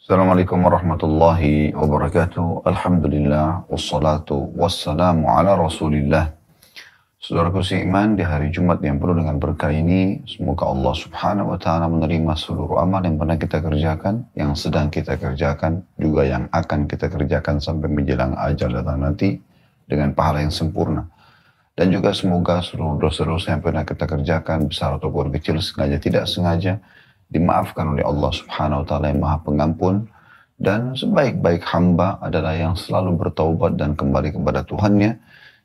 Assalamualaikum warahmatullahi wabarakatuh. Alhamdulillah, wassalatu wassalamu ala rasulillah. Saudaraku seiman, di hari Jumat yang penuh dengan berkah ini, semoga Allah subhanahu wa ta'ala menerima seluruh amal yang pernah kita kerjakan, yang sedang kita kerjakan, juga yang akan kita kerjakan sampai menjelang ajal datang nanti, dengan pahala yang sempurna. Dan juga semoga seluruh dosa-dosa yang pernah kita kerjakan, besar ataupun kecil, sengaja tidak sengaja, dimaafkan oleh Allah subhanahu wa ta'ala yang maha pengampun. Dan sebaik-baik hamba adalah yang selalu bertaubat dan kembali kepada Tuhannya.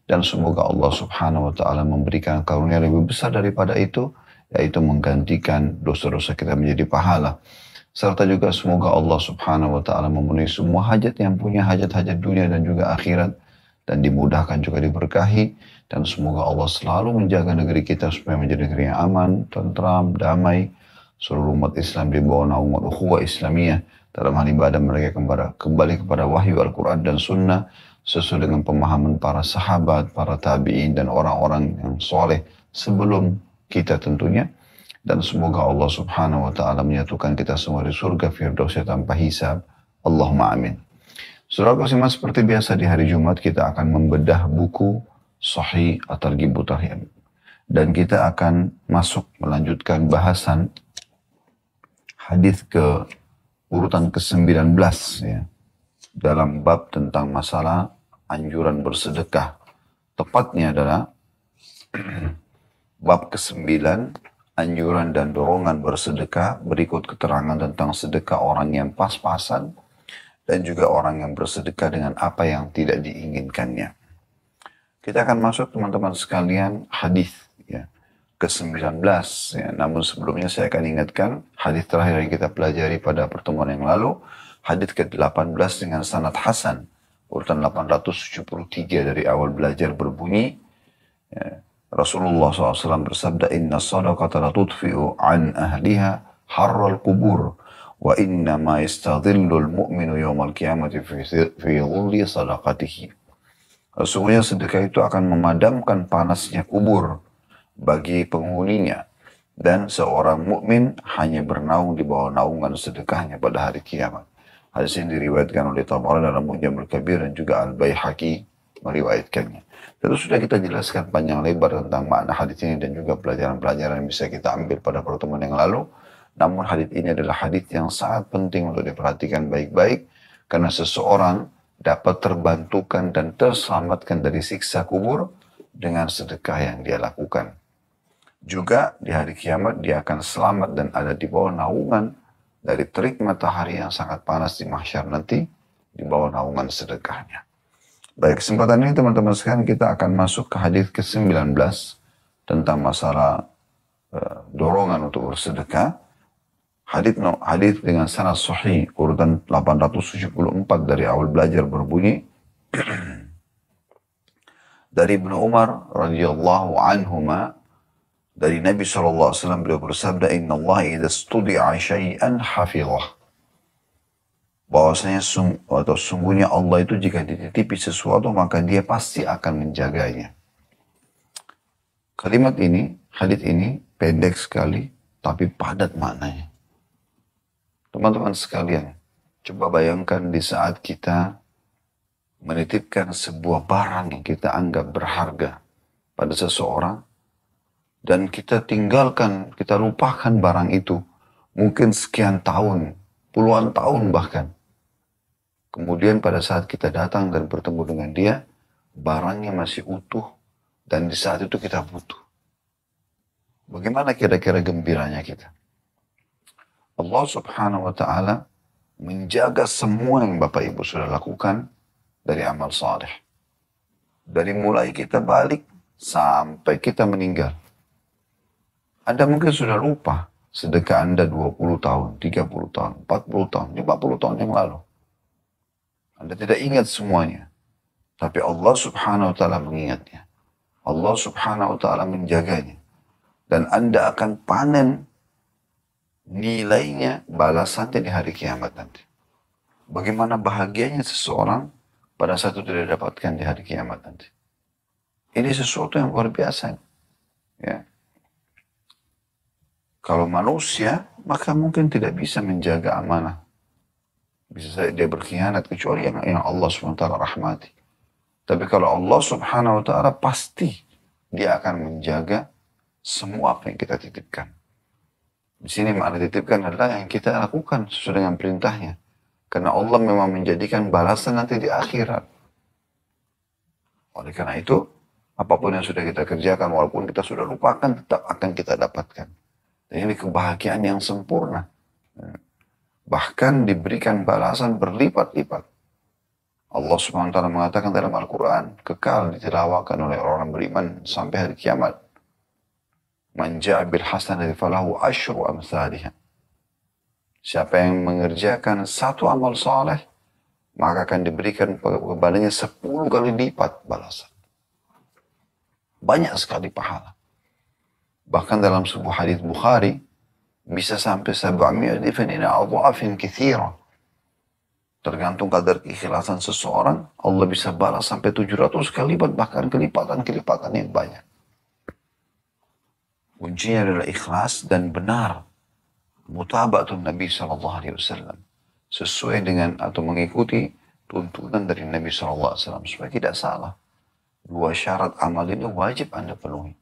Dan semoga Allah subhanahu wa ta'ala memberikan karunia lebih besar daripada itu, yaitu menggantikan dosa-dosa kita menjadi pahala. Serta juga semoga Allah subhanahu wa ta'ala memenuhi semua hajat yang punya hajat-hajat dunia dan juga akhirat. Dan dimudahkan juga diberkahi. Dan semoga Allah selalu menjaga negeri kita supaya menjadi negeri yang aman, tentram, damai. Seluruh umat Islam di bawah naungan ukhuwah Islamiyah. Dalam hal ibadah mereka kembali kepada wahyu Al-Quran dan Sunnah. Sesuai dengan pemahaman para sahabat, para tabi'in, dan orang-orang yang soleh sebelum kita tentunya. Dan semoga Allah subhanahu wa ta'ala menyatukan kita semua di surga Firdausnya tanpa hisab. Allahumma amin. Saudara Qasimat, seperti biasa di hari Jumat kita akan membedah buku Sahih At-Targhib wa Tarhib. Dan kita akan masuk melanjutkan bahasan hadis ke urutan ke-19 ya. Dalam bab tentang masalah anjuran bersedekah. Tepatnya adalah bab ke-9, anjuran dan dorongan bersedekah. Berikut keterangan tentang sedekah orang yang pas-pasan dan juga orang yang bersedekah dengan apa yang tidak diinginkannya. Kita akan masuk teman-teman sekalian hadis ya, ke-19 ya. Namun sebelumnya saya akan ingatkan hadis terakhir yang kita pelajari pada pertemuan yang lalu, hadis ke-18 dengan sanad hasan. Urutan 873 dari awal belajar berbunyi, ya, Rasulullah SAW bersabda, Inna sadaqata la tudfi'u an ahliha harral kubur, wa inna ma istadhillul mu'minu yawmal qiyamati fi dhulli sadaqatihi. Sesungguhnya sedekah itu akan memadamkan panasnya kubur bagi penghuninya, dan seorang mukmin hanya bernaung di bawah naungan sedekahnya pada hari kiamat. Hadis ini diriwayatkan oleh Tabarani dalam Mu'jamul Kabir dan juga Al-Baihaqi meriwayatkannya. Terus sudah kita jelaskan panjang lebar tentang makna hadis ini dan juga pelajaran-pelajaran yang bisa kita ambil pada pertemuan yang lalu. Namun hadis ini adalah hadis yang sangat penting untuk diperhatikan baik-baik, karena seseorang dapat terbantukan dan terselamatkan dari siksa kubur dengan sedekah yang dia lakukan. Juga di hari kiamat dia akan selamat dan ada di bawah naungan dari terik matahari yang sangat panas di mahsyar nanti, di bawah naungan sedekahnya. Baik, kesempatan ini teman-teman sekalian kita akan masuk ke hadis ke-19 tentang masalah dorongan untuk bersedekah. Hadis dengan sanad sahih urutan 874 dari awal belajar berbunyi dari Ibnu Umar radhiyallahu anhuma, dari Nabi SAW beliau bersabda, Inna Allah idha studi'a syai'an hafizah. Bahwasanya sungguhnya Allah itu jika dititipi sesuatu maka dia pasti akan menjaganya. Kalimat ini, hadits ini pendek sekali tapi padat maknanya. Teman-teman sekalian, coba bayangkan di saat kita menitipkan sebuah barang yang kita anggap berharga pada seseorang, dan kita tinggalkan, kita lupakan barang itu. Mungkin sekian tahun, puluhan tahun bahkan. Kemudian pada saat kita datang dan bertemu dengan dia, barangnya masih utuh, dan di saat itu kita butuh. Bagaimana kira-kira gembiranya kita? Allah subhanahu wa ta'ala menjaga semua yang Bapak Ibu sudah lakukan dari amal saleh. Dari mulai kita balik sampai kita meninggal. Anda mungkin sudah lupa sedekah Anda 20 tahun, 30 tahun, 40 tahun, 50 tahun yang lalu. Anda tidak ingat semuanya. Tapi Allah subhanahu wa ta'ala mengingatnya. Allah subhanahu wa ta'ala menjaganya. Dan Anda akan panen nilainya, balasannya di hari kiamat nanti. Bagaimana bahagianya seseorang pada saat itu tidak dapatkan di hari kiamat nanti. Ini sesuatu yang luar biasa. Ya. Kalau manusia, maka mungkin tidak bisa menjaga amanah. Bisa saja dia berkhianat kecuali yang Allah SWT rahmati. Tapi kalau Allah Subhanahu wa taala pasti dia akan menjaga semua apa yang kita titipkan. Di sini makna titipkan adalah yang kita lakukan sesuai dengan perintahnya. Karena Allah memang menjadikan balasan nanti di akhirat. Oleh karena itu, apapun yang sudah kita kerjakan, walaupun kita sudah lupakan, tetap akan kita dapatkan. Dan ini kebahagiaan yang sempurna. Bahkan diberikan balasan berlipat-lipat. Allah Subhanahu wa taala mengatakan dalam Al-Quran, kekal ditelawakan oleh orang beriman sampai hari kiamat. Man ja'a bil hasanati falahu asyru amsalihha. Siapa yang mengerjakan satu amal saleh, maka akan diberikan kepadanya 10 kali lipat balasan. Banyak sekali pahala. Bahkan dalam sebuah hadis Bukhari, bisa sampai 700 ila adhafin katsira. Tergantung kadar keikhlasan seseorang, Allah bisa balas sampai 700 kali lipat, bahkan kelipatan-kelipatan yang banyak. Kuncinya adalah ikhlas dan benar. Mutabatun Nabi SAW. Sesuai dengan atau mengikuti tuntunan dari Nabi SAW. Supaya tidak salah. 2 syarat amal ini wajib Anda penuhi.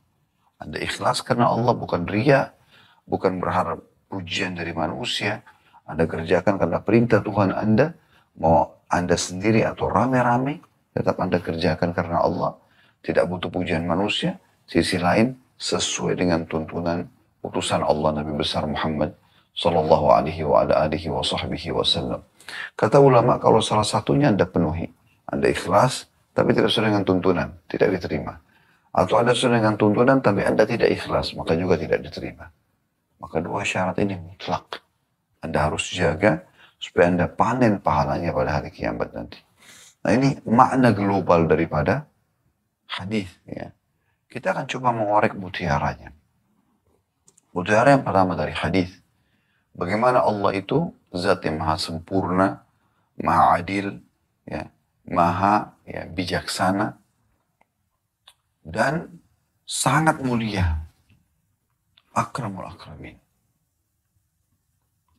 Anda ikhlas karena Allah, bukan riya, bukan berharap pujian dari manusia. Anda kerjakan karena perintah Tuhan Anda. Mau Anda sendiri atau rame-rame, tetap Anda kerjakan karena Allah. Tidak butuh pujian manusia. Sisi lain, sesuai dengan tuntunan utusan Allah Nabi besar Muhammad sallallahu alaihi wa ala alihi wa sahbihi wasallam. Kata ulama, kalau salah satunya Anda penuhi, Anda ikhlas, tapi tidak sesuai dengan tuntunan, tidak diterima. Atau Anda sesuai dengan tuntunan, tapi Anda tidak ikhlas, maka juga tidak diterima. Maka 2 syarat ini mutlak. Anda harus jaga, supaya Anda panen pahalanya pada hari kiamat nanti. Nah, ini makna global daripada hadis. Ya. Kita akan coba mengorek mutiaranya. Mutiara yang pertama dari hadis. Bagaimana Allah itu zat yang maha sempurna, maha adil, ya, maha bijaksana, dan sangat mulia. Akramul akramin.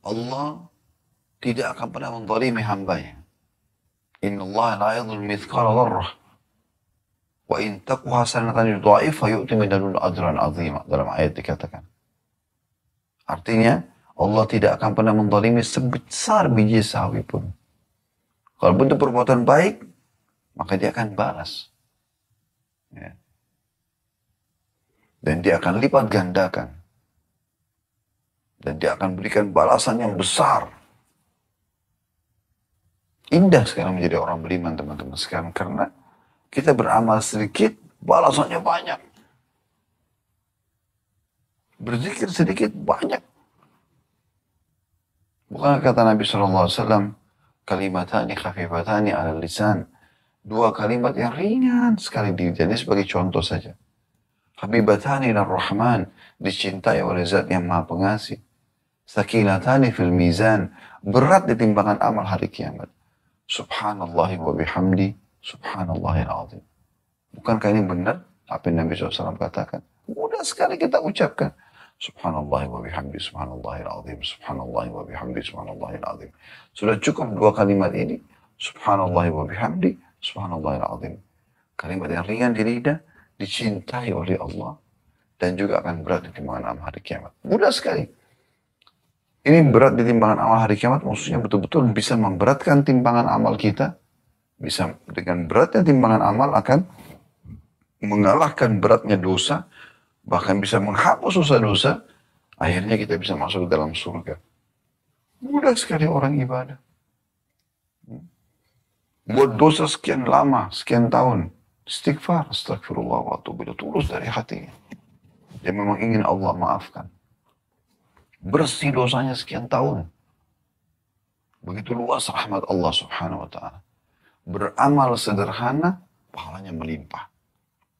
Allah tidak akan pernah menzalimi hambanya. Inna Allah la yadhlim mithqala dzarrah. Wa in taku hasanatan yudha'ifha yu'ti min ladunhu ajran 'azima. Dalam ayat dikatakan. Artinya, Allah tidak akan pernah menzalimi sebesar biji sawi pun. Kalau bentuk perbuatan baik, maka dia akan balas. Ya. Dan dia akan lipat gandakan. Dan dia akan berikan balasan yang besar. Indah sekarang menjadi orang beriman, teman-teman sekarang, karena kita beramal sedikit, balasannya banyak. Berzikir sedikit, banyak. Bukan kata Nabi SAW, kalimatani khafifatani ala lisan. 2 kalimat yang ringan sekali jadi sebagai contoh saja. Habibatani ila rahman, dicintai oleh zat yang maha pengasih. Sakilatani fil mizan, berat di timbangan amal hari kiamat. Subhanallah wa bihamdi, subhanallahil azim. Bukankah ini benar apa yang Nabi SAW katakan? Mudah sekali kita ucapkan. Subhanallah wa bihamdi, subhanallahil azim, subhanallah wa bihamdi, subhanallahil azim. Sudah cukup 2 kalimat ini. Subhanallah wa bihamdi, subhanallahil azim. Kalimat yang ringan di lidah, dicintai oleh Allah, dan juga akan berat di timbangan amal hari kiamat. Mudah sekali. Ini berat di timbangan amal hari kiamat, maksudnya betul-betul bisa memberatkan timbangan amal kita. Bisa dengan beratnya timbangan amal akan mengalahkan beratnya dosa, bahkan bisa menghapus dosa-dosa, akhirnya kita bisa masuk ke dalam surga. Mudah sekali orang ibadah. Buat dosa sekian lama, sekian tahun, istighfar, astagfirullah wa atubu ilaih, tulus dari hatinya. Dia memang ingin Allah maafkan. Bersih dosanya sekian tahun. Begitu luas rahmat Allah Subhanahu wa ta'ala. Beramal sederhana, pahalanya melimpah.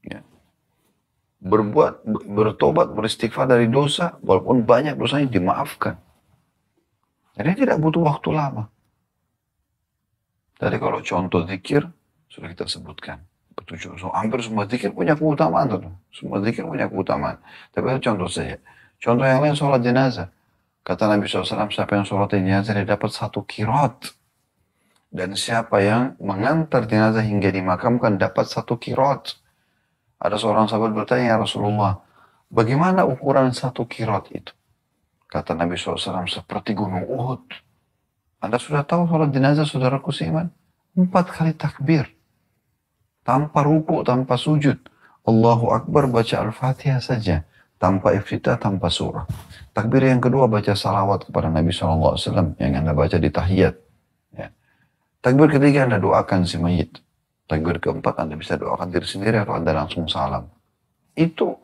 Ya. Bertobat, beristighfar dari dosa, walaupun banyak dosanya dimaafkan. Jadi tidak butuh waktu lama. Tadi kalau contoh zikir, sudah kita sebutkan. Hampir semua zikir punya keutamaan. Semua zikir punya keutamaan. Tapi itu contoh saja. Contoh yang lain, sholat jenazah. Kata Nabi SAW, siapa yang sholat jenazah, dia dapat 1 qirat. Dan siapa yang mengantar jenazah hingga dimakamkan dapat 1 qirot. Ada seorang sahabat bertanya, ya Rasulullah, bagaimana ukuran 1 qirot itu? Kata Nabi SAW, seperti gunung Uhud. Anda sudah tahu sholat jenazah, saudaraku seiman? 4 kali takbir. Tanpa ruku, tanpa sujud. Allahu Akbar, baca Al-Fatihah saja. Tanpa iftitah, tanpa surah. Takbir yang kedua, baca salawat kepada Nabi SAW yang Anda baca di tahiyat. Ya. Takbir ketiga Anda doakan si mayit. Takbir keempat Anda bisa doakan diri sendiri atau Anda langsung salam. Itu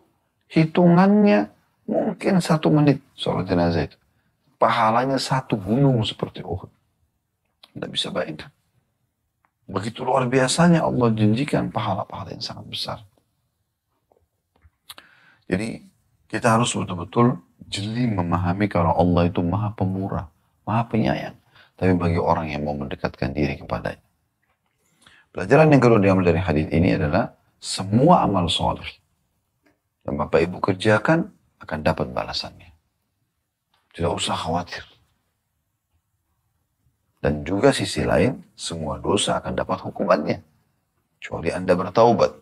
hitungannya mungkin 1 menit sholat jenazah itu. Pahalanya 1 gunung seperti Uhud. Anda bisa bayangkan. Begitu luar biasanya Allah janjikan pahala-pahala yang sangat besar. Jadi kita harus betul-betul jeli memahami kalau Allah itu maha pemurah, maha penyayang. Tapi bagi orang yang mau mendekatkan diri kepadanya. Pelajaran yang kedua diambil dari hadis ini adalah semua amal soleh yang Bapak Ibu kerjakan akan dapat balasannya. Tidak usah khawatir. Dan juga sisi lain, semua dosa akan dapat hukumannya. Kecuali Anda bertaubat.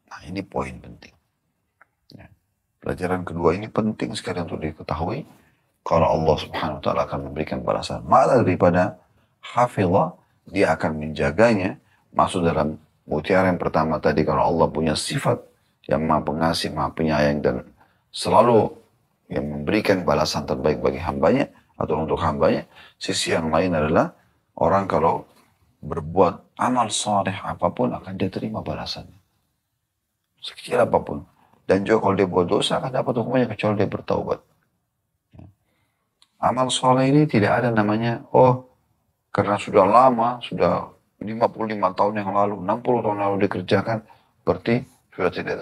Nah ini poin penting. Ya. Pelajaran kedua ini penting sekali untuk diketahui. Kalau Allah Subhanahu wa ta'ala akan memberikan balasan. Malah daripada hafizah, dia akan menjaganya. Masuk dalam mutiara yang pertama tadi, kalau Allah punya sifat yang maha pengasih, maha penyayang, dan selalu yang memberikan balasan terbaik bagi hambanya, atau untuk hambanya. Sisi yang lain adalah, orang kalau berbuat amal saleh apapun, akan dia terima balasannya. Sekecil apapun. Dan juga kalau dia buat dosa, akan dapat hukumannya kecuali dia bertaubat. Amal soleh ini tidak ada namanya, oh karena sudah lama, sudah 55 tahun yang lalu, 60 tahun lalu dikerjakan, berarti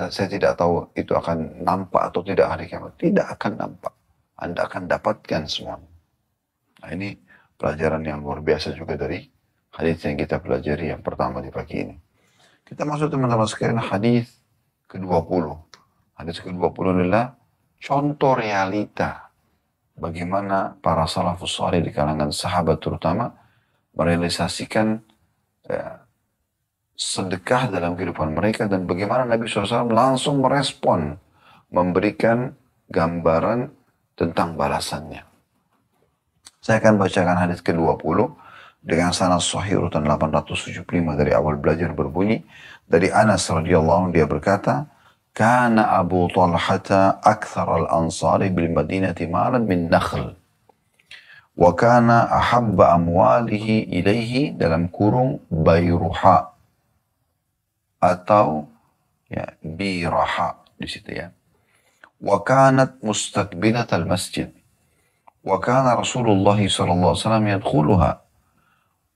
saya tidak tahu itu akan nampak atau tidak hari kiamat. Tidak akan nampak. Anda akan dapatkan semuanya. Nah ini pelajaran yang luar biasa juga dari hadis yang kita pelajari yang pertama di pagi ini. Kita masuk teman-teman sekalian hadis ke-20. Hadis ke-20 adalah contoh realita bagaimana para salafus salih di kalangan sahabat terutama merealisasikan sedekah dalam kehidupan mereka, dan bagaimana Nabi SAW langsung merespon, memberikan gambaran tentang balasannya. Saya akan bacakan hadis ke-20 dengan sanad sahih urutan 875 dari awal belajar berbunyi. Dari Anas radhiyallahu anhu dia berkata, Kana Abu Talhata akthar al-ansari bil madinati malan min nakhl. Wa kana ahabba amwalihi ilaihi dalam kurung bayruha atau ya biraha di situ ya. Wa kanat mustaqbilat al-masjid. Wa kana Rasulullah sallallahu alaihi wasallam yadkhuluha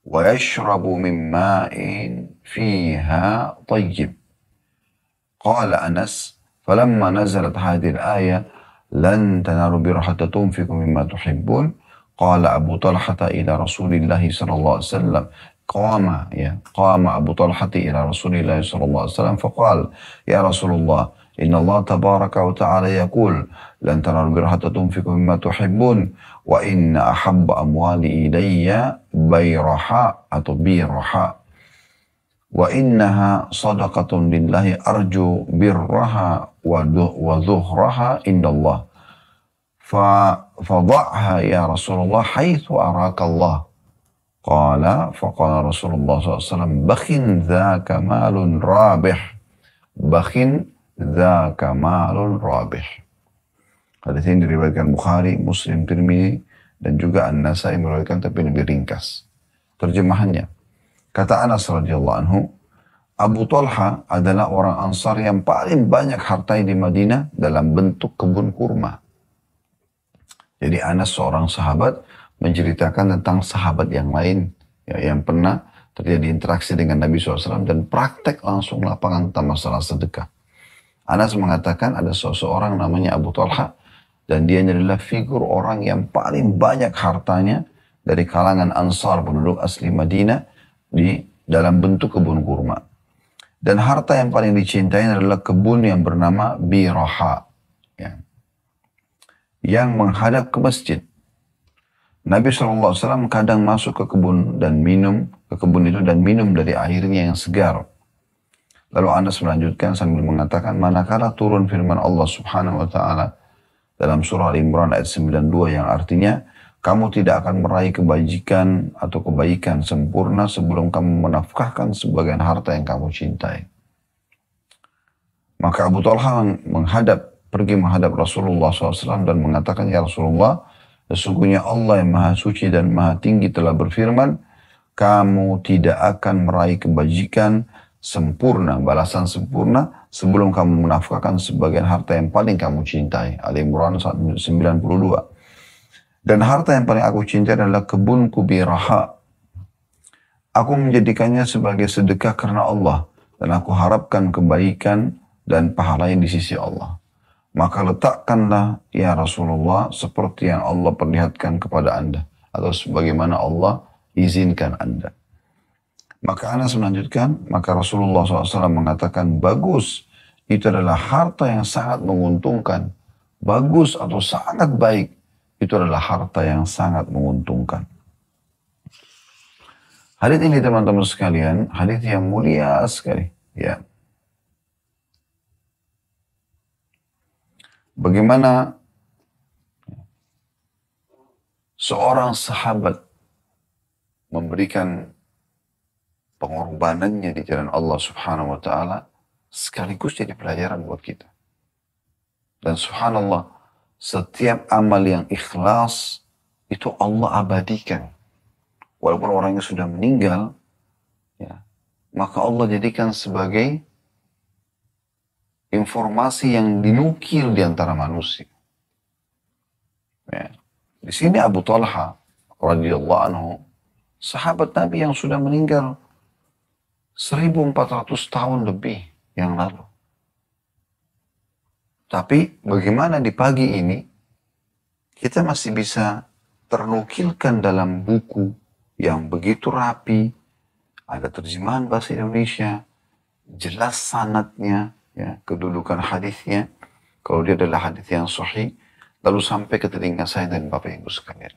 wa yashrabu min ma'in fiha tayyib. قال أنس فلما نزلت هذه الآية لن تنالوا البر حتى تنفقوا مما تحبون قال أبو طلحة إلى رسول الله صلى الله عليه وسلم قام أبو طلحة إلى رسول الله صلى الله عليه وسلم فقال يا رسول الله إن الله تبارك وتعالى يقول لن تنالوا البر حتى تنفقوا مما تحبون وإن أحب أموالي إلي بيرحاء أو بيرحاء وإنها صدقة لله أرجو برها وظهرها عند الله فضعها يا رسول الله حيث أراك الله فقال رسول الله صلى الله عليه وسلم بخ ذاك مال رابح بخ ذاك مال رابح. Hadis ini diriwayatkan Bukhari, Muslim, Tirmidzi dan juga An-Nasai meriwayatkan tapi lebih ringkas. Terjemahannya, kata Anas radhiyallahu anhu, Abu Talha adalah orang Ansar yang paling banyak hartanya di Madinah dalam bentuk kebun kurma. Jadi Anas seorang sahabat menceritakan tentang sahabat yang lain ya, yang pernah terjadi interaksi dengan Nabi SAW dan praktek langsung lapangan tentang masalah sedekah. Anas mengatakan ada seseorang namanya Abu Talha dan dia adalah figur orang yang paling banyak hartanya dari kalangan Ansar penduduk asli Madinah di dalam bentuk kebun kurma. Dan harta yang paling dicintai adalah kebun yang bernama Biraha, ya, yang menghadap ke masjid. Nabi SAW kadang masuk ke kebun dan minum ke kebun itu dan minum dari airnya yang segar. Lalu Anas melanjutkan sambil mengatakan, manakala turun firman Allah Subhanahu wa taala dalam surah Al-Imran ayat 92 yang artinya, kamu tidak akan meraih kebajikan atau kebaikan sempurna sebelum kamu menafkahkan sebagian harta yang kamu cintai. Maka Abu Talha pergi menghadap Rasulullah SAW dan mengatakan, ya Rasulullah, sesungguhnya Allah yang maha suci dan maha tinggi telah berfirman, kamu tidak akan meraih kebajikan sempurna, balasan sempurna sebelum kamu menafkahkan sebagian harta yang paling kamu cintai. Al-Imran 92. Dan harta yang paling aku cintai adalah kebunku biraha. Aku menjadikannya sebagai sedekah karena Allah dan aku harapkan kebaikan dan pahala yang di sisi Allah. Maka letakkanlah ya Rasulullah seperti yang Allah perlihatkan kepada Anda atau sebagaimana Allah izinkan Anda. Maka Anas melanjutkan, maka Rasulullah SAW mengatakan, bagus, itu adalah harta yang sangat menguntungkan. Bagus atau sangat baik, itu adalah harta yang sangat menguntungkan. Hadits ini teman-teman sekalian, hadits yang mulia sekali. Ya. Bagaimana seorang sahabat memberikan pengorbanannya di jalan Allah Subhanahu wa taala sekaligus jadi pelajaran buat kita. Dan subhanallah, setiap amal yang ikhlas itu Allah abadikan. Walaupun orangnya sudah meninggal, ya, maka Allah jadikan sebagai informasi yang dinukil di antara manusia. Ya. Di sini Abu Talha radhiyallahu anhu, sahabat Nabi yang sudah meninggal 1400 tahun lebih yang lalu. Tapi bagaimana di pagi ini kita masih bisa ternukilkan dalam buku yang begitu rapi, ada terjemahan bahasa Indonesia, jelas sanadnya, ya, kedudukan hadisnya, kalau dia adalah hadis yang sahih, lalu sampai ke telinga saya dan Bapak Ibu sekalian.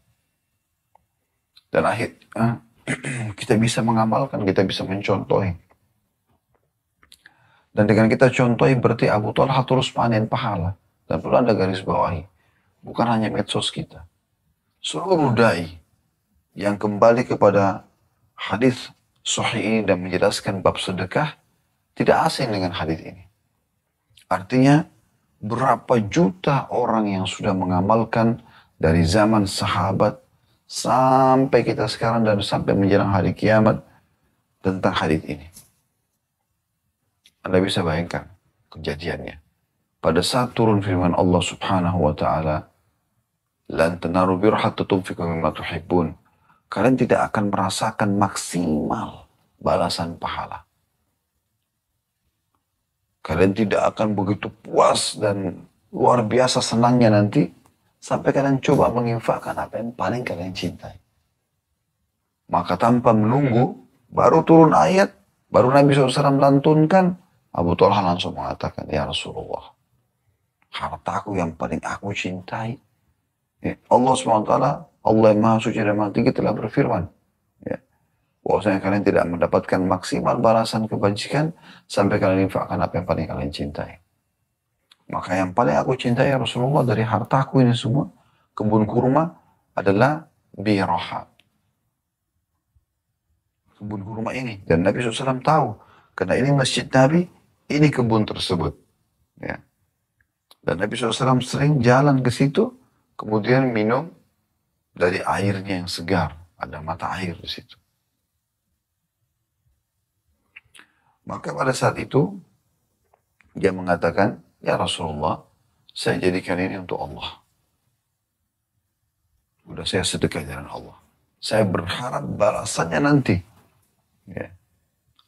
Dan kita bisa mengamalkan, kita bisa mencontohi. Dan dengan kita contohi berarti Abu Talha terus panen pahala. Dan perlu Anda garis bawahi. Bukan hanya medsos kita. Seluruh dai yang kembali kepada hadis sahih ini dan menjelaskan bab sedekah tidak asing dengan hadis ini. Artinya berapa juta orang yang sudah mengamalkan dari zaman sahabat sampai kita sekarang dan sampai menjelang hari kiamat tentang hadis ini. Anda bisa bayangkan kejadiannya. Pada saat turun firman Allah Subhanahu wa taala, "Lan tanaru birra hatta tunfiqu mimma tuhibbun." Kalian tidak akan merasakan maksimal balasan pahala. Kalian tidak akan begitu puas dan luar biasa senangnya nanti sampai kalian coba menginfakkan apa yang paling kalian cintai. Maka tanpa menunggu, baru turun ayat, baru Nabi SAW lantunkan, Abu Talha langsung mengatakan, ya Rasulullah, hartaku yang paling aku cintai. Ya, Allah SWT, Allah yang Maha Suci dan Maha Tinggi telah berfirman, ya, bahwasanya kalian tidak mendapatkan maksimal balasan kebajikan sampai kalian infakkan apa yang paling kalian cintai. Maka yang paling aku cintai ya Rasulullah dari hartaku ini semua, kebun kurma adalah biraha. Kebun kurma ini. Dan Nabi SAW tahu, karena ini masjid Nabi, ini kebun tersebut. Ya. Dan Nabi SAW sering jalan ke situ, kemudian minum dari airnya yang segar. Ada mata air di situ. Maka pada saat itu, dia mengatakan, ya Rasulullah, saya jadikan ini untuk Allah. Udah saya sedekah jalan Allah. Saya berharap balasannya nanti. Ya.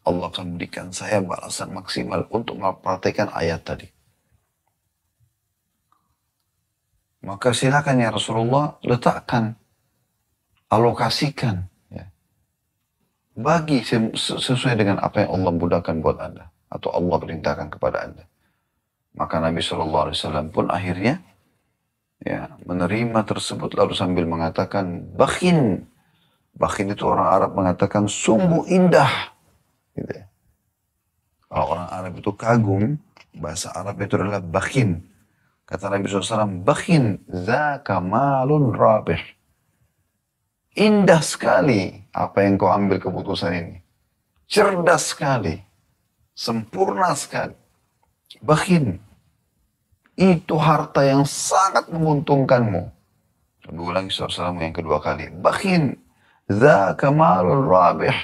Allah akan berikan saya balasan maksimal untuk mempraktikkan ayat tadi. Maka silakan ya Rasulullah, letakkan, alokasikan. Ya. Bagi sesuai dengan apa yang Allah mudahkan buat Anda. Atau Allah perintahkan kepada Anda. Maka Nabi SAW pun akhirnya ya, menerima tersebut lalu sambil mengatakan, bakhin, Bakhin itu orang Arab mengatakan sungguh indah. Gitu ya. Kalau orang Arab itu kagum, bahasa Arab itu adalah bakhin. Kata Nabi SAW, bakhin, zaka malun rabih. Indah sekali apa yang kau ambil keputusan ini. Cerdas sekali. Sempurna sekali. Bakhin. Itu harta yang sangat menguntungkanmu. Lalu ulangi SAW yang kedua kali. Bakhin. Zaka malun rabih.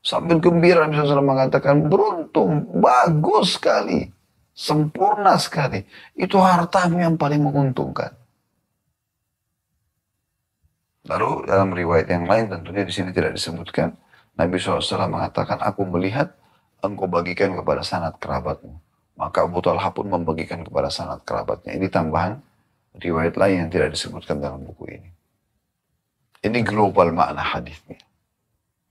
Sambil gembira Nabi SAW mengatakan, beruntung, bagus sekali. Sempurna sekali. Itu hartamu yang paling menguntungkan. Lalu dalam riwayat yang lain tentunya di sini tidak disebutkan. Nabi SAW mengatakan, aku melihat engkau bagikan kepada sanad kerabatmu. Maka Abu Talha pun membagikan kepada sanad kerabatnya. Ini tambahan riwayat lain yang tidak disebutkan dalam buku ini. Ini global makna hadisnya.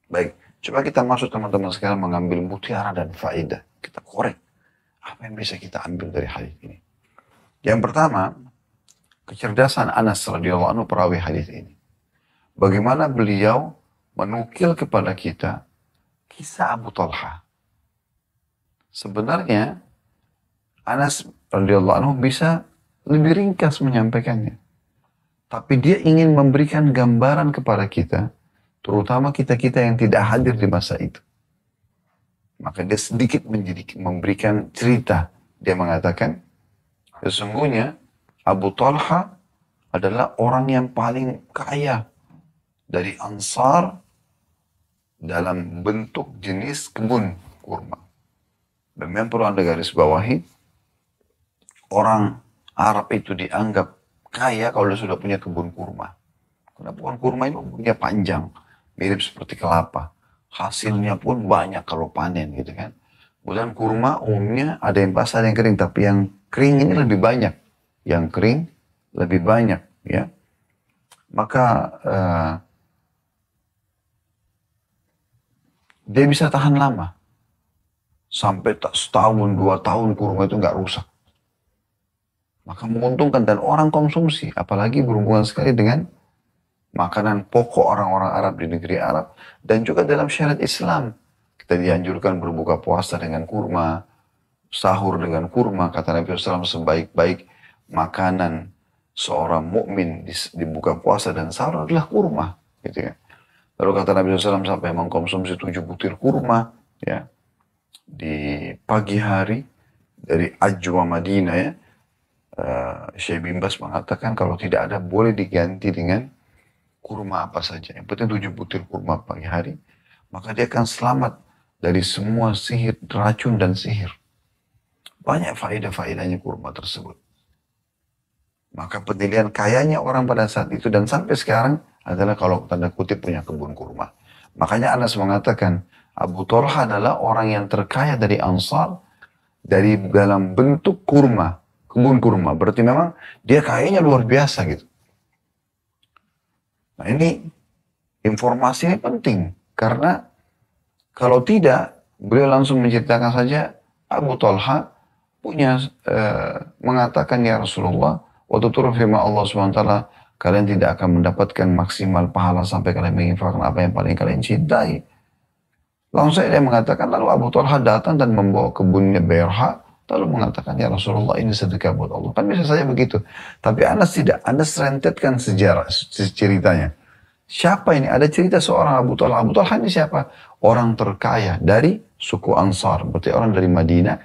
Baik, coba kita masuk teman-teman sekarang mengambil mutiara dan faedah. Kita korek. Apa yang bisa kita ambil dari hadis ini? Yang pertama, kecerdasan Anas radhiyallahu anhu perawi hadis ini. Bagaimana beliau menukil kepada kita kisah Abu Talha. Sebenarnya Anas radhiyallahu anhu bisa lebih ringkas menyampaikannya. Tapi dia ingin memberikan gambaran kepada kita, terutama kita-kita yang tidak hadir di masa itu. Maka dia sedikit memberikan cerita. Dia mengatakan, sesungguhnya Abu Talha adalah orang yang paling kaya dari Ansar dalam bentuk jenis kebun kurma. Dan yang perlu Anda garis bawahi, orang Arab itu dianggap kaya kalau dia sudah punya kebun kurma. Karena pohon kurma itu umurnya panjang, mirip seperti kelapa. Hasilnya pun banyak kalau panen gitu kan. Kemudian kurma umumnya ada yang basah, ada yang kering. Tapi yang kering ini lebih banyak. Yang kering lebih banyak ya. Maka dia bisa tahan lama. Sampai setahun, 2 tahun kurma itu nggak rusak. Maka menguntungkan dan orang konsumsi. Apalagi berhubungan sekali dengan makanan pokok orang-orang Arab di negeri Arab. Dan juga dalam syariat Islam. Kita dianjurkan berbuka puasa dengan kurma. Sahur dengan kurma. Kata Nabi SAW, sebaik-baik makanan seorang mukmin di buka puasa dan sahur adalah kurma. Gitu ya. Lalu kata Nabi SAW sampai mengkonsumsi 7 butir kurma. Ya. Di pagi hari dari Ajwa Madinah ya. Syekh bin Baz mengatakan kalau tidak ada boleh diganti dengan kurma apa saja. Yang penting 7 butir kurma pagi hari. Maka dia akan selamat dari semua sihir, racun dan sihir. Banyak faedah-faedahnya kurma tersebut. Maka penilaian kayanya orang pada saat itu dan sampai sekarang adalah kalau tanda kutip punya kebun kurma. Makanya Anas mengatakan Abu Talha adalah orang yang terkaya dari Ansar dari dalam bentuk kurma. Kebun kurma. Berarti memang dia kayanya luar biasa gitu. Nah ini informasi ini penting. Karena kalau tidak, beliau langsung menceritakan saja Abu Talha punya mengatakan ya Rasulullah, waktu turun firman Allah SWT, kalian tidak akan mendapatkan maksimal pahala sampai kalian menginfakkan apa yang paling kalian cintai. Langsung dia mengatakan, lalu Abu Talha datang dan membawa kebunnya Berha, lalu mengatakan, ya Rasulullah ini sedekah buat Allah. Kan bisa saja begitu. Tapi Anas tidak. Anas rentetkan sejarah, ceritanya. Siapa ini? Ada cerita seorang Abu Talha. Abu Talha ini siapa? Orang terkaya dari suku Ansar. Berarti orang dari Madinah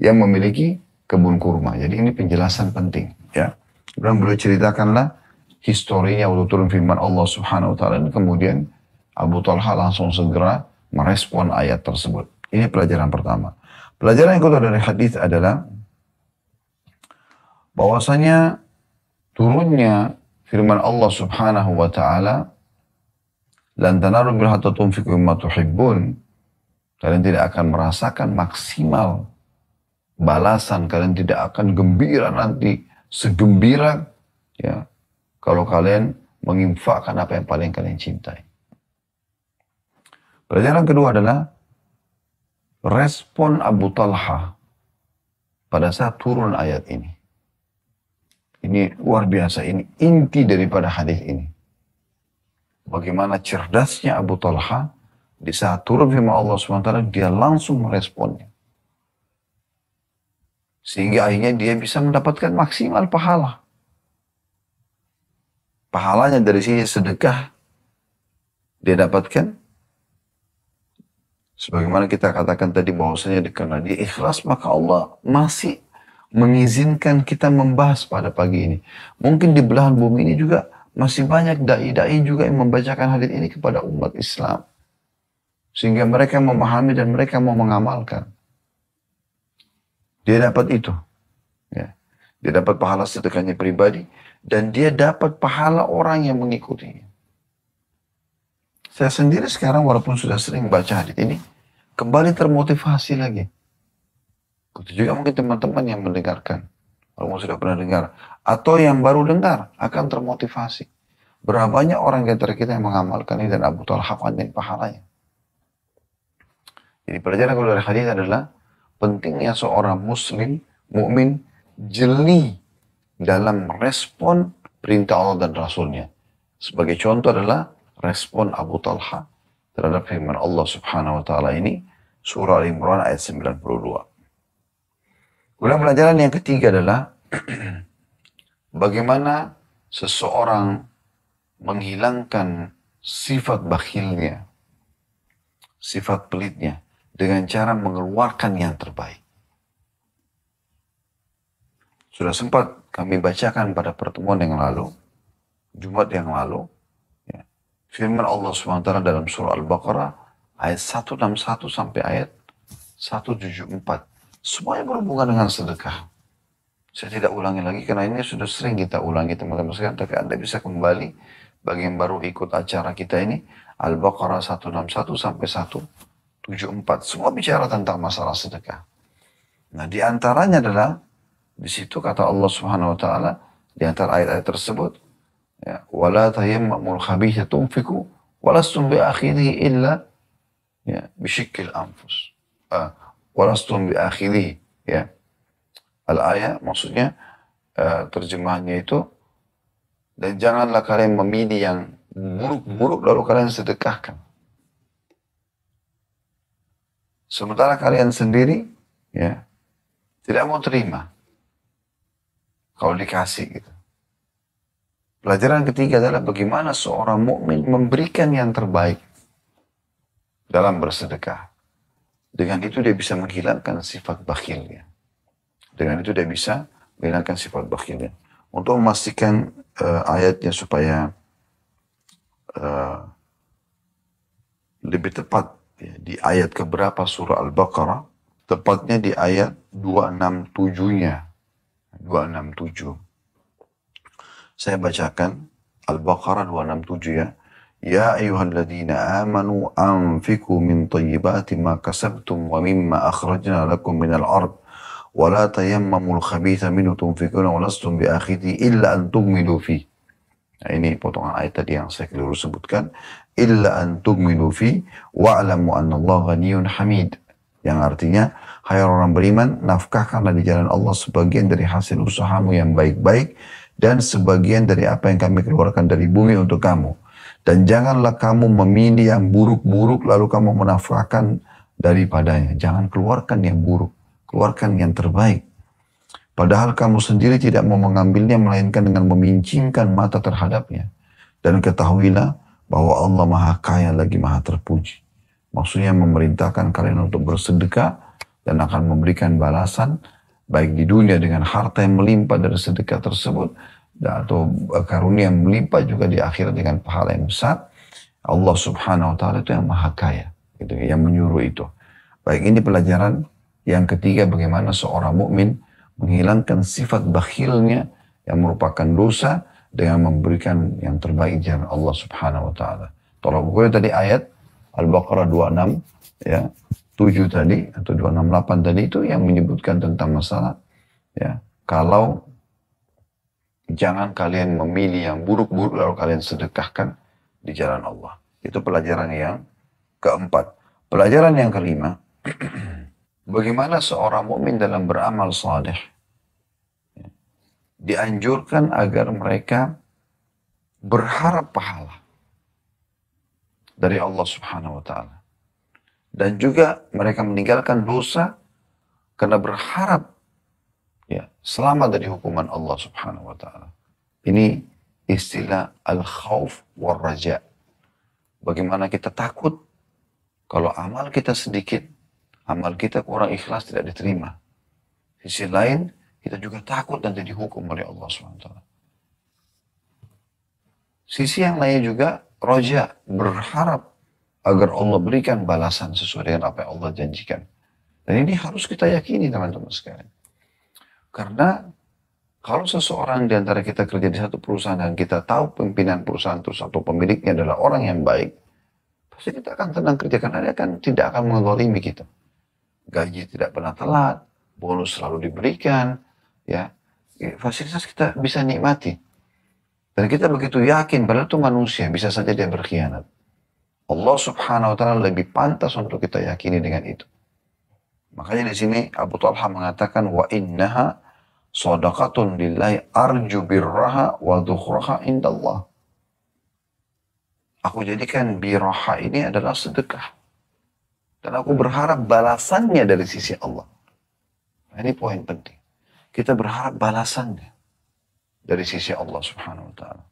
yang memiliki kebun kurma. Jadi ini penjelasan penting. Ya. Kemudian beliau ceritakanlah historinya waktu turun firman Allah Subhanahu Wa Taala. Kemudian Abu Talha langsung segera merespon ayat tersebut. Ini pelajaran pertama. Pelajaran yang kedua dari hadis adalah bahwasanya turunnya firman Allah Subhanahu wa taala, "Lan tanalu birra hatta tunfiqu mimma tuhibbun." Kalian tidak akan merasakan maksimal balasan, kalian tidak akan gembira nanti segembira ya kalau kalian menginfakkan apa yang paling kalian cintai. Pelajaran kedua adalah respon Abu Talha pada saat turun ayat ini. Ini luar biasa, ini inti daripada hadis ini. bagaimana cerdasnya Abu Talha di saat turun firman Allah SWT, dia langsung meresponnya. Sehingga akhirnya dia bisa mendapatkan maksimal pahala. Pahalanya dari sisi sedekah dia dapatkan. Sebagaimana kita katakan tadi bahwasanya karena dia ikhlas, maka Allah masih mengizinkan kita membahas pada pagi ini. Mungkin di belahan bumi ini juga masih banyak dai-dai juga yang membacakan hadis ini kepada umat Islam. Sehingga mereka memahami dan mereka mau mengamalkan. Dia dapat itu. Ya. Dia dapat pahala sedekahnya pribadi dan dia dapat pahala orang yang mengikutinya. Saya sendiri sekarang walaupun sudah sering baca hadis ini, kembali termotivasi lagi. Begitu juga mungkin teman-teman yang mendengarkan. Kalau sudah pernah dengar. Atau yang baru dengar akan termotivasi. Berapa banyak orang di antara kita yang mengamalkan ini dan Abu Talha pandai pahalanya. Jadi pelajaran kalau dari hadis adalah pentingnya seorang muslim, mukmin jeli dalam merespon perintah Allah dan Rasulnya. Sebagai contoh adalah respon Abu Talha terhadap firman Allah Subhanahu wa taala ini, surah Al-Imran ayat 92. Kemudian pelajaran yang ketiga adalah bagaimana seseorang menghilangkan sifat bakhilnya, sifat pelitnya dengan cara mengeluarkan yang terbaik. Sudah sempat kami bacakan pada pertemuan yang lalu, Jumat yang lalu, firman Allah SWT dalam surah Al-Baqarah ayat 161 sampai ayat 174. Semuanya berhubungan dengan sedekah. Saya tidak ulangi lagi karena ini sudah sering kita ulangi teman-teman sekalian. Tapi Anda bisa kembali bagi yang baru ikut acara kita ini. Al-Baqarah 161 sampai 174. Semua bicara tentang masalah sedekah. Nah di antaranya adalah di situ kata Allah Subhanahu Wa Taala di antara ayat-ayat tersebut. Ya, wala tayammamul khabitha tunfiku walastum bi akhirihi illa ya bisyikil anfus. Walastum bi akhirihi ya. Al-ayat maksudnya terjemahannya itu dan janganlah kalian memilih yang buruk-buruk lalu kalian sedekahkan. Sementara kalian sendiri ya tidak mau terima kalau dikasih gitu. Pelajaran ketiga adalah bagaimana seorang mukmin memberikan yang terbaik dalam bersedekah. Dengan itu dia bisa menghilangkan sifat bakhilnya. Dengan itu dia bisa menghilangkan sifat bakhilnya. Untuk memastikan ayatnya supaya lebih tepat ya, di ayat keberapa surah Al-Baqarah, tepatnya di ayat 267-nya. 267. Saya bacakan Al-Baqarah 267 ya. Ya ayyuhalladzina amanu anfiqu min thayyibati ma kasabtum wa mimma akhrajna lakum minal ard wa la tayammamul khabitha minhu tunfikuna wa lastum bi akhidhi illa an tughmidu fi. Nah, ini potongan ayat tadi yang saya keliru sebutkan. Illa an tughmidu fi wa'lamu anna Allah ghaniyun hamid. Yang artinya, hai orang beriman, nafkahkanlah di jalan Allah sebagian dari hasil usahamu yang baik-baik dan sebagian dari apa yang kami keluarkan dari bumi untuk kamu. Dan janganlah kamu memilih yang buruk-buruk lalu kamu menafkahkan daripadanya. Jangan keluarkan yang buruk, keluarkan yang terbaik. Padahal kamu sendiri tidak mau mengambilnya melainkan dengan memincingkan mata terhadapnya. Dan ketahuilah bahwa Allah Maha Kaya lagi Maha Terpuji. Maksudnya memerintahkan kalian untuk bersedekah dan akan memberikan balasan baik di dunia dengan harta yang melimpah dari sedekah tersebut atau karunia yang melimpah juga di akhirat dengan pahala yang besar. Allah Subhanahu Wa Taala itu yang Maha Kaya, gitu, yang menyuruh itu. Baik, ini pelajaran yang ketiga bagaimana seorang mukmin menghilangkan sifat bakhilnya yang merupakan dosa dengan memberikan yang terbaik jalan Allah Subhanahu Wa Taala. Tolong bukunya tadi ayat Al-Baqarah 26 ya. 7 tadi atau 268 tadi itu yang menyebutkan tentang masalah ya kalau jangan kalian memilih yang buruk-buruk lalu kalian sedekahkan di jalan Allah. Itu pelajaran yang keempat. Pelajaran yang kelima, bagaimana seorang mukmin dalam beramal saleh ya, dianjurkan agar mereka berharap pahala. dari Allah Subhanahu wa taala. Dan juga mereka meninggalkan dosa karena berharap ya selamat dari hukuman Allah Subhanahu wa taala. Ini istilah al-khauf war raja. Bagaimana kita takut kalau amal kita sedikit, amal kita kurang ikhlas tidak diterima. Sisi lain, kita juga takut nanti dihukum oleh Allah Subhanahu wa taala. Sisi yang lain juga roja, berharap agar Allah berikan balasan sesuai dengan apa yang Allah janjikan. Dan ini harus kita yakini teman-teman sekalian. Karena kalau seseorang di antara kita kerja di satu perusahaan dan kita tahu pimpinan perusahaan terus atau pemiliknya adalah orang yang baik, pasti kita akan tenang kerja karena dia tidak akan menzalimi kita. Gaji tidak pernah telat, bonus selalu diberikan, ya fasilitas kita bisa nikmati. Dan kita begitu yakin, padahal itu manusia, bisa saja dia berkhianat. Allah Subhanahu wa taala lebih pantas untuk kita yakini dengan itu. Makanya di sini Abu Talha mengatakan wa innaha shadaqatun lillahi arju birraha wa dhukhraha indallah. Aku jadikan birraha ini adalah sedekah. Dan aku berharap balasannya dari sisi Allah. Nah, ini poin penting. Kita berharap balasannya dari sisi Allah Subhanahu wa taala.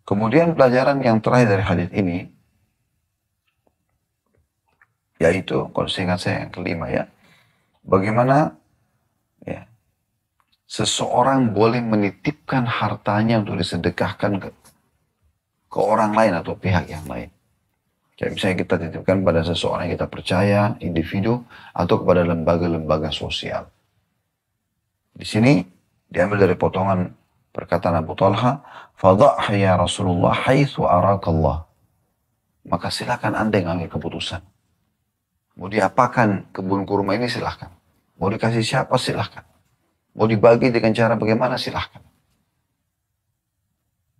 Kemudian pelajaran yang terakhir dari hadis ini, yaitu, kalau seingat saya yang kelima ya, bagaimana ya, seseorang boleh menitipkan hartanya untuk disedekahkan ke orang lain atau pihak yang lain. Kayak misalnya kita titipkan pada seseorang yang kita percaya, individu, atau kepada lembaga-lembaga sosial. Di sini diambil dari potongan perkataan Abu Talha, "Fadha'ha ya Rasulullah haitsu arakallah." Maka silakan Anda yang ambil keputusan. Mau diapakan kebun kurma ini silahkan. Mau dikasih siapa silahkan. Mau dibagi dengan cara bagaimana silahkan.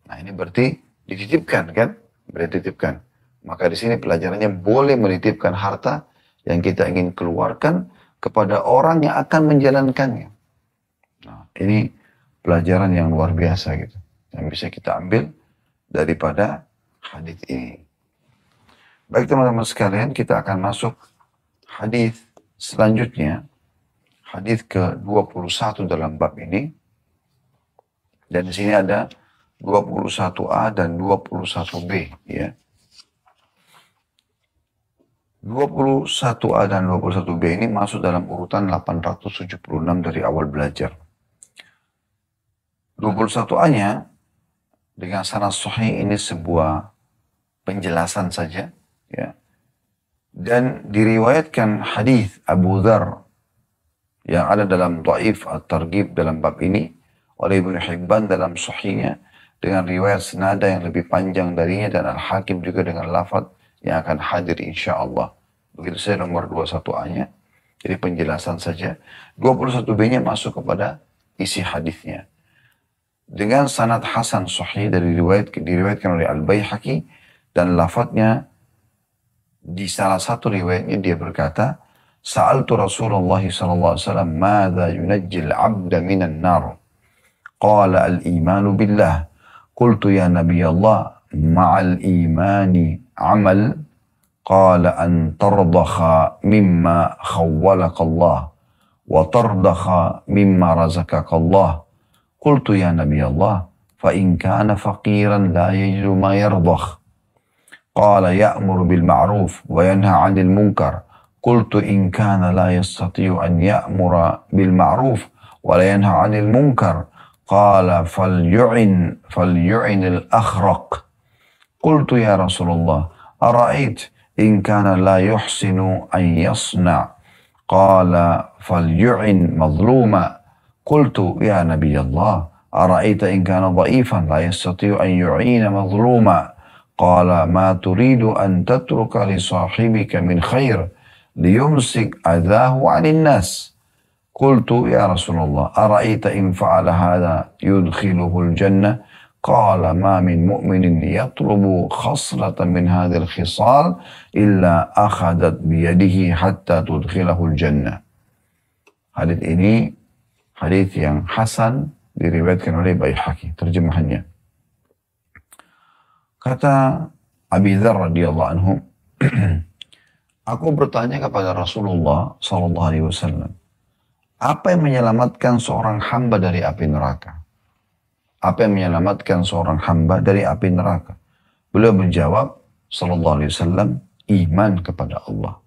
Nah ini berarti dititipkan kan? Berarti dititipkan. Maka di sini pelajarannya boleh menitipkan harta yang kita ingin keluarkan kepada orang yang akan menjalankannya. Nah ini pelajaran yang luar biasa gitu. Yang bisa kita ambil daripada hadis ini. Baik teman-teman sekalian, kita akan masuk hadis selanjutnya. Hadis ke-21 dalam bab ini. Dan di sini ada 21a dan 21b ya. 21a dan 21b ini masuk dalam urutan 876 dari awal belajar. 21a-nya dengan sanad sahih ini sebuah penjelasan saja ya. Dan diriwayatkan hadis Abu Dzar yang ada dalam Dhaif At-Targhib dalam bab ini oleh Ibnu Hibban dalam sahihnya dengan riwayat senada yang lebih panjang darinya dan Al-Hakim juga dengan lafaz yang akan hadir insyaallah. Begitu saya nomor 21a-nya. Jadi penjelasan saja. 21b-nya masuk kepada isi hadisnya. Dengan sanad hasan sahih diriwayatkan oleh Al-Baihaqi dan lafadznya di salah satu riwayatnya dia berkata, "Sa'altu Rasulullah sallallahu alaihi wasallam, "Madza yunajjil 'abda minan nar?" Qala al-imanu billah. Qultu ya Nabi Allah, ma'al imani 'amal? Qala an tardakha mimma khawwalaka Allah wa tardakha mimma razaqaka Allah. Qultu ya Nabi Allah, fa in kana faqiran la yajidu ma yardakh. Qala ya'muru bil ma'ruf wa yanha 'anil munkar. Qultu in kana la yastati'u an ya'mura bil ma'ruf wa la yanha 'anil munkar. Qala falyu'in al-akhraq. Qultu ya Rasulullah, ara'ait in kana la yuhsinu an yasna'. Qala falyu'in madhluma. قلت يا نبي الله أرأيت إن كان ضعيفا لا يستطيع أن يعين مظلوما قال ما تريد أن تترك لصاحبك من خير ليمسك أذاه عن الناس قلت يا رسول الله أرأيت إن فعل هذا يدخله الجنة قال ما من مؤمن يطلب خصلة من هذه الخصال إلا أخذت بيده حتى تدخله الجنة. Hadits ini hadits yang hasan diriwayatkan oleh Baihaqi terjemahannya. Kata Abi Dzar radhiyallahu anhu, aku bertanya kepada Rasulullah sallallahu alaihi wasallam, apa yang menyelamatkan seorang hamba dari api neraka? Apa yang menyelamatkan seorang hamba dari api neraka? Beliau menjawab sallallahu alaihi wasallam, iman kepada Allah.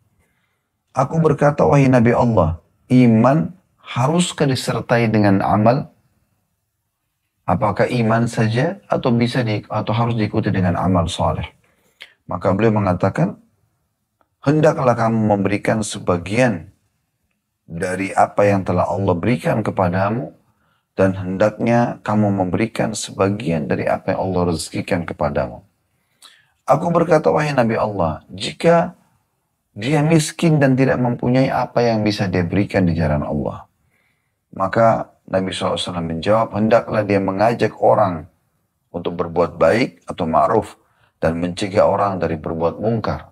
Aku berkata, wahai Nabi Allah, iman haruskah disertai dengan amal? Apakah iman saja atau atau harus diikuti dengan amal saleh? Maka beliau mengatakan, hendaklah kamu memberikan sebagian dari apa yang telah Allah berikan kepadamu, dan hendaknya kamu memberikan sebagian dari apa yang Allah rezekikan kepadamu. Aku berkata, wahai Nabi Allah, jika dia miskin dan tidak mempunyai apa yang bisa dia berikan di jalan Allah, maka Nabi SAW menjawab, hendaklah dia mengajak orang untuk berbuat baik atau ma'ruf dan mencegah orang dari berbuat mungkar.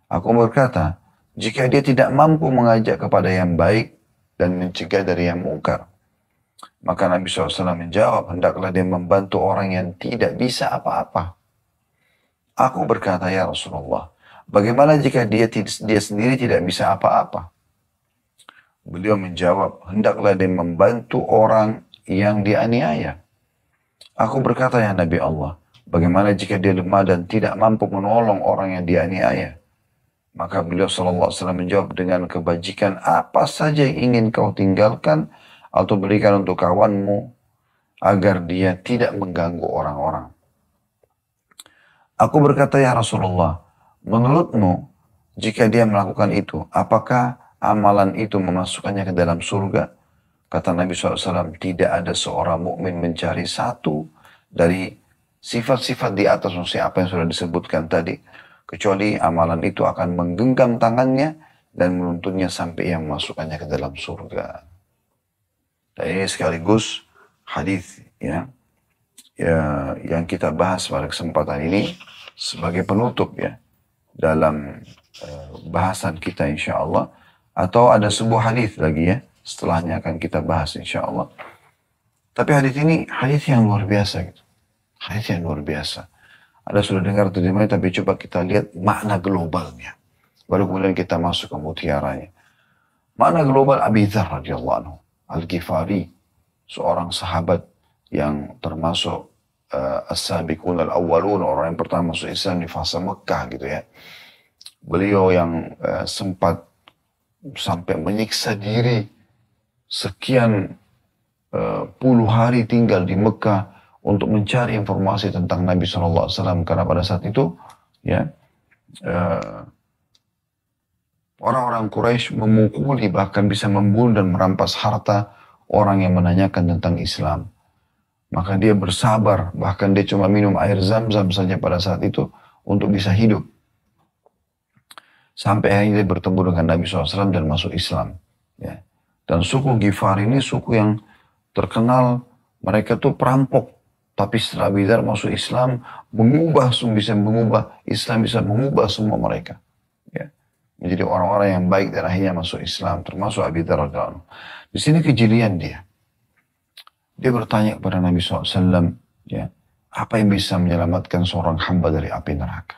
Aku berkata, jika dia tidak mampu mengajak kepada yang baik dan mencegah dari yang mungkar, maka Nabi SAW menjawab, hendaklah dia membantu orang yang tidak bisa apa-apa. Aku berkata, ya Rasulullah, bagaimana jika dia sendiri tidak bisa apa-apa? Beliau menjawab, hendaklah dia membantu orang yang dianiaya. Aku berkata, ya Nabi Allah, bagaimana jika dia lemah dan tidak mampu menolong orang yang dianiaya? Maka beliau SAW menjawab, dengan kebajikan apa saja yang ingin kau tinggalkan atau berikan untuk kawanmu, agar dia tidak mengganggu orang-orang. Aku berkata, ya Rasulullah, menurutmu, jika dia melakukan itu, apakah amalan itu memasukkannya ke dalam surga? Kata Nabi SAW, tidak ada seorang mukmin mencari satu dari sifat-sifat di atas, maksudnya apa yang sudah disebutkan tadi, kecuali amalan itu akan menggenggam tangannya dan menuntunnya sampai yang memasukkannya ke dalam surga. Dan ini sekaligus hadis yang kita bahas pada kesempatan ini sebagai penutup dalam bahasan kita insya Allah. Atau ada sebuah hadis lagi setelahnya akan kita bahas insya Allah. Tapi hadis ini hadis yang luar biasa gitu. Hadis yang luar biasa. Ada sudah dengar terjemahnya, tapi coba kita lihat makna globalnya. Baru kemudian kita masuk ke mutiaranya. Makna global Abi Dzar radhiyallahu anhu Al-Ghifari, seorang sahabat yang termasuk as-sabiqun al-awwalun, orang yang pertama masuk Islam di fase Mekah gitu ya. Beliau yang sempat sampai menyiksa diri sekian puluh hari tinggal di Mekah untuk mencari informasi tentang Nabi SAW, karena pada saat itu orang-orang Quraisy memukuli, bahkan bisa membunuh dan merampas harta orang yang menanyakan tentang Islam. Maka dia bersabar, bahkan dia cuma minum air zam-zam saja pada saat itu untuk bisa hidup. Sampai akhirnya dia bertemu dengan Nabi SAW dan masuk Islam. Ya. Dan suku Ghifar ini suku yang terkenal, mereka tuh perampok. Tapi setelah Abi Dzar masuk Islam, Islam bisa mengubah semua mereka. Ya. Menjadi orang-orang yang baik dan akhirnya masuk Islam, termasuk Abi Dzar radhiyallahu anhu. Di sini kejelian dia. Dia bertanya kepada Nabi SAW, apa yang bisa menyelamatkan seorang hamba dari api neraka?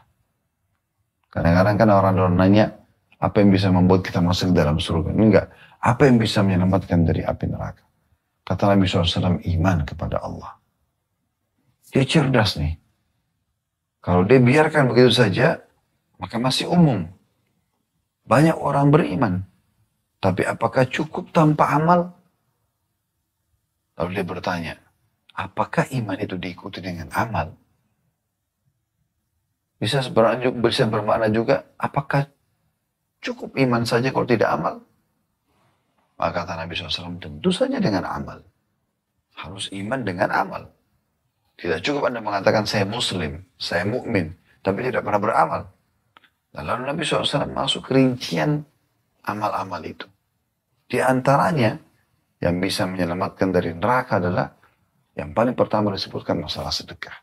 Kadang-kadang kan orang nanya, apa yang bisa membuat kita masuk ke dalam surga? Enggak. Apa yang bisa menyelamatkan dari api neraka? Kata Nabi SAW, iman kepada Allah. Dia cerdas nih. Kalau dia biarkan begitu saja, maka masih umum. Banyak orang beriman. Tapi apakah cukup tanpa amal? Lalu dia bertanya, apakah iman itu diikuti dengan amal? Bisa bermakna juga, apakah cukup iman saja kalau tidak amal? Maka kata Nabi SAW, tentu saja dengan amal. Harus iman dengan amal. Tidak cukup Anda mengatakan saya muslim, saya mukmin, tapi tidak pernah beramal. Dan lalu Nabi SAW masuk rincian amal-amal itu. Di antaranya, yang bisa menyelamatkan dari neraka adalah yang paling pertama disebutkan masalah sedekah.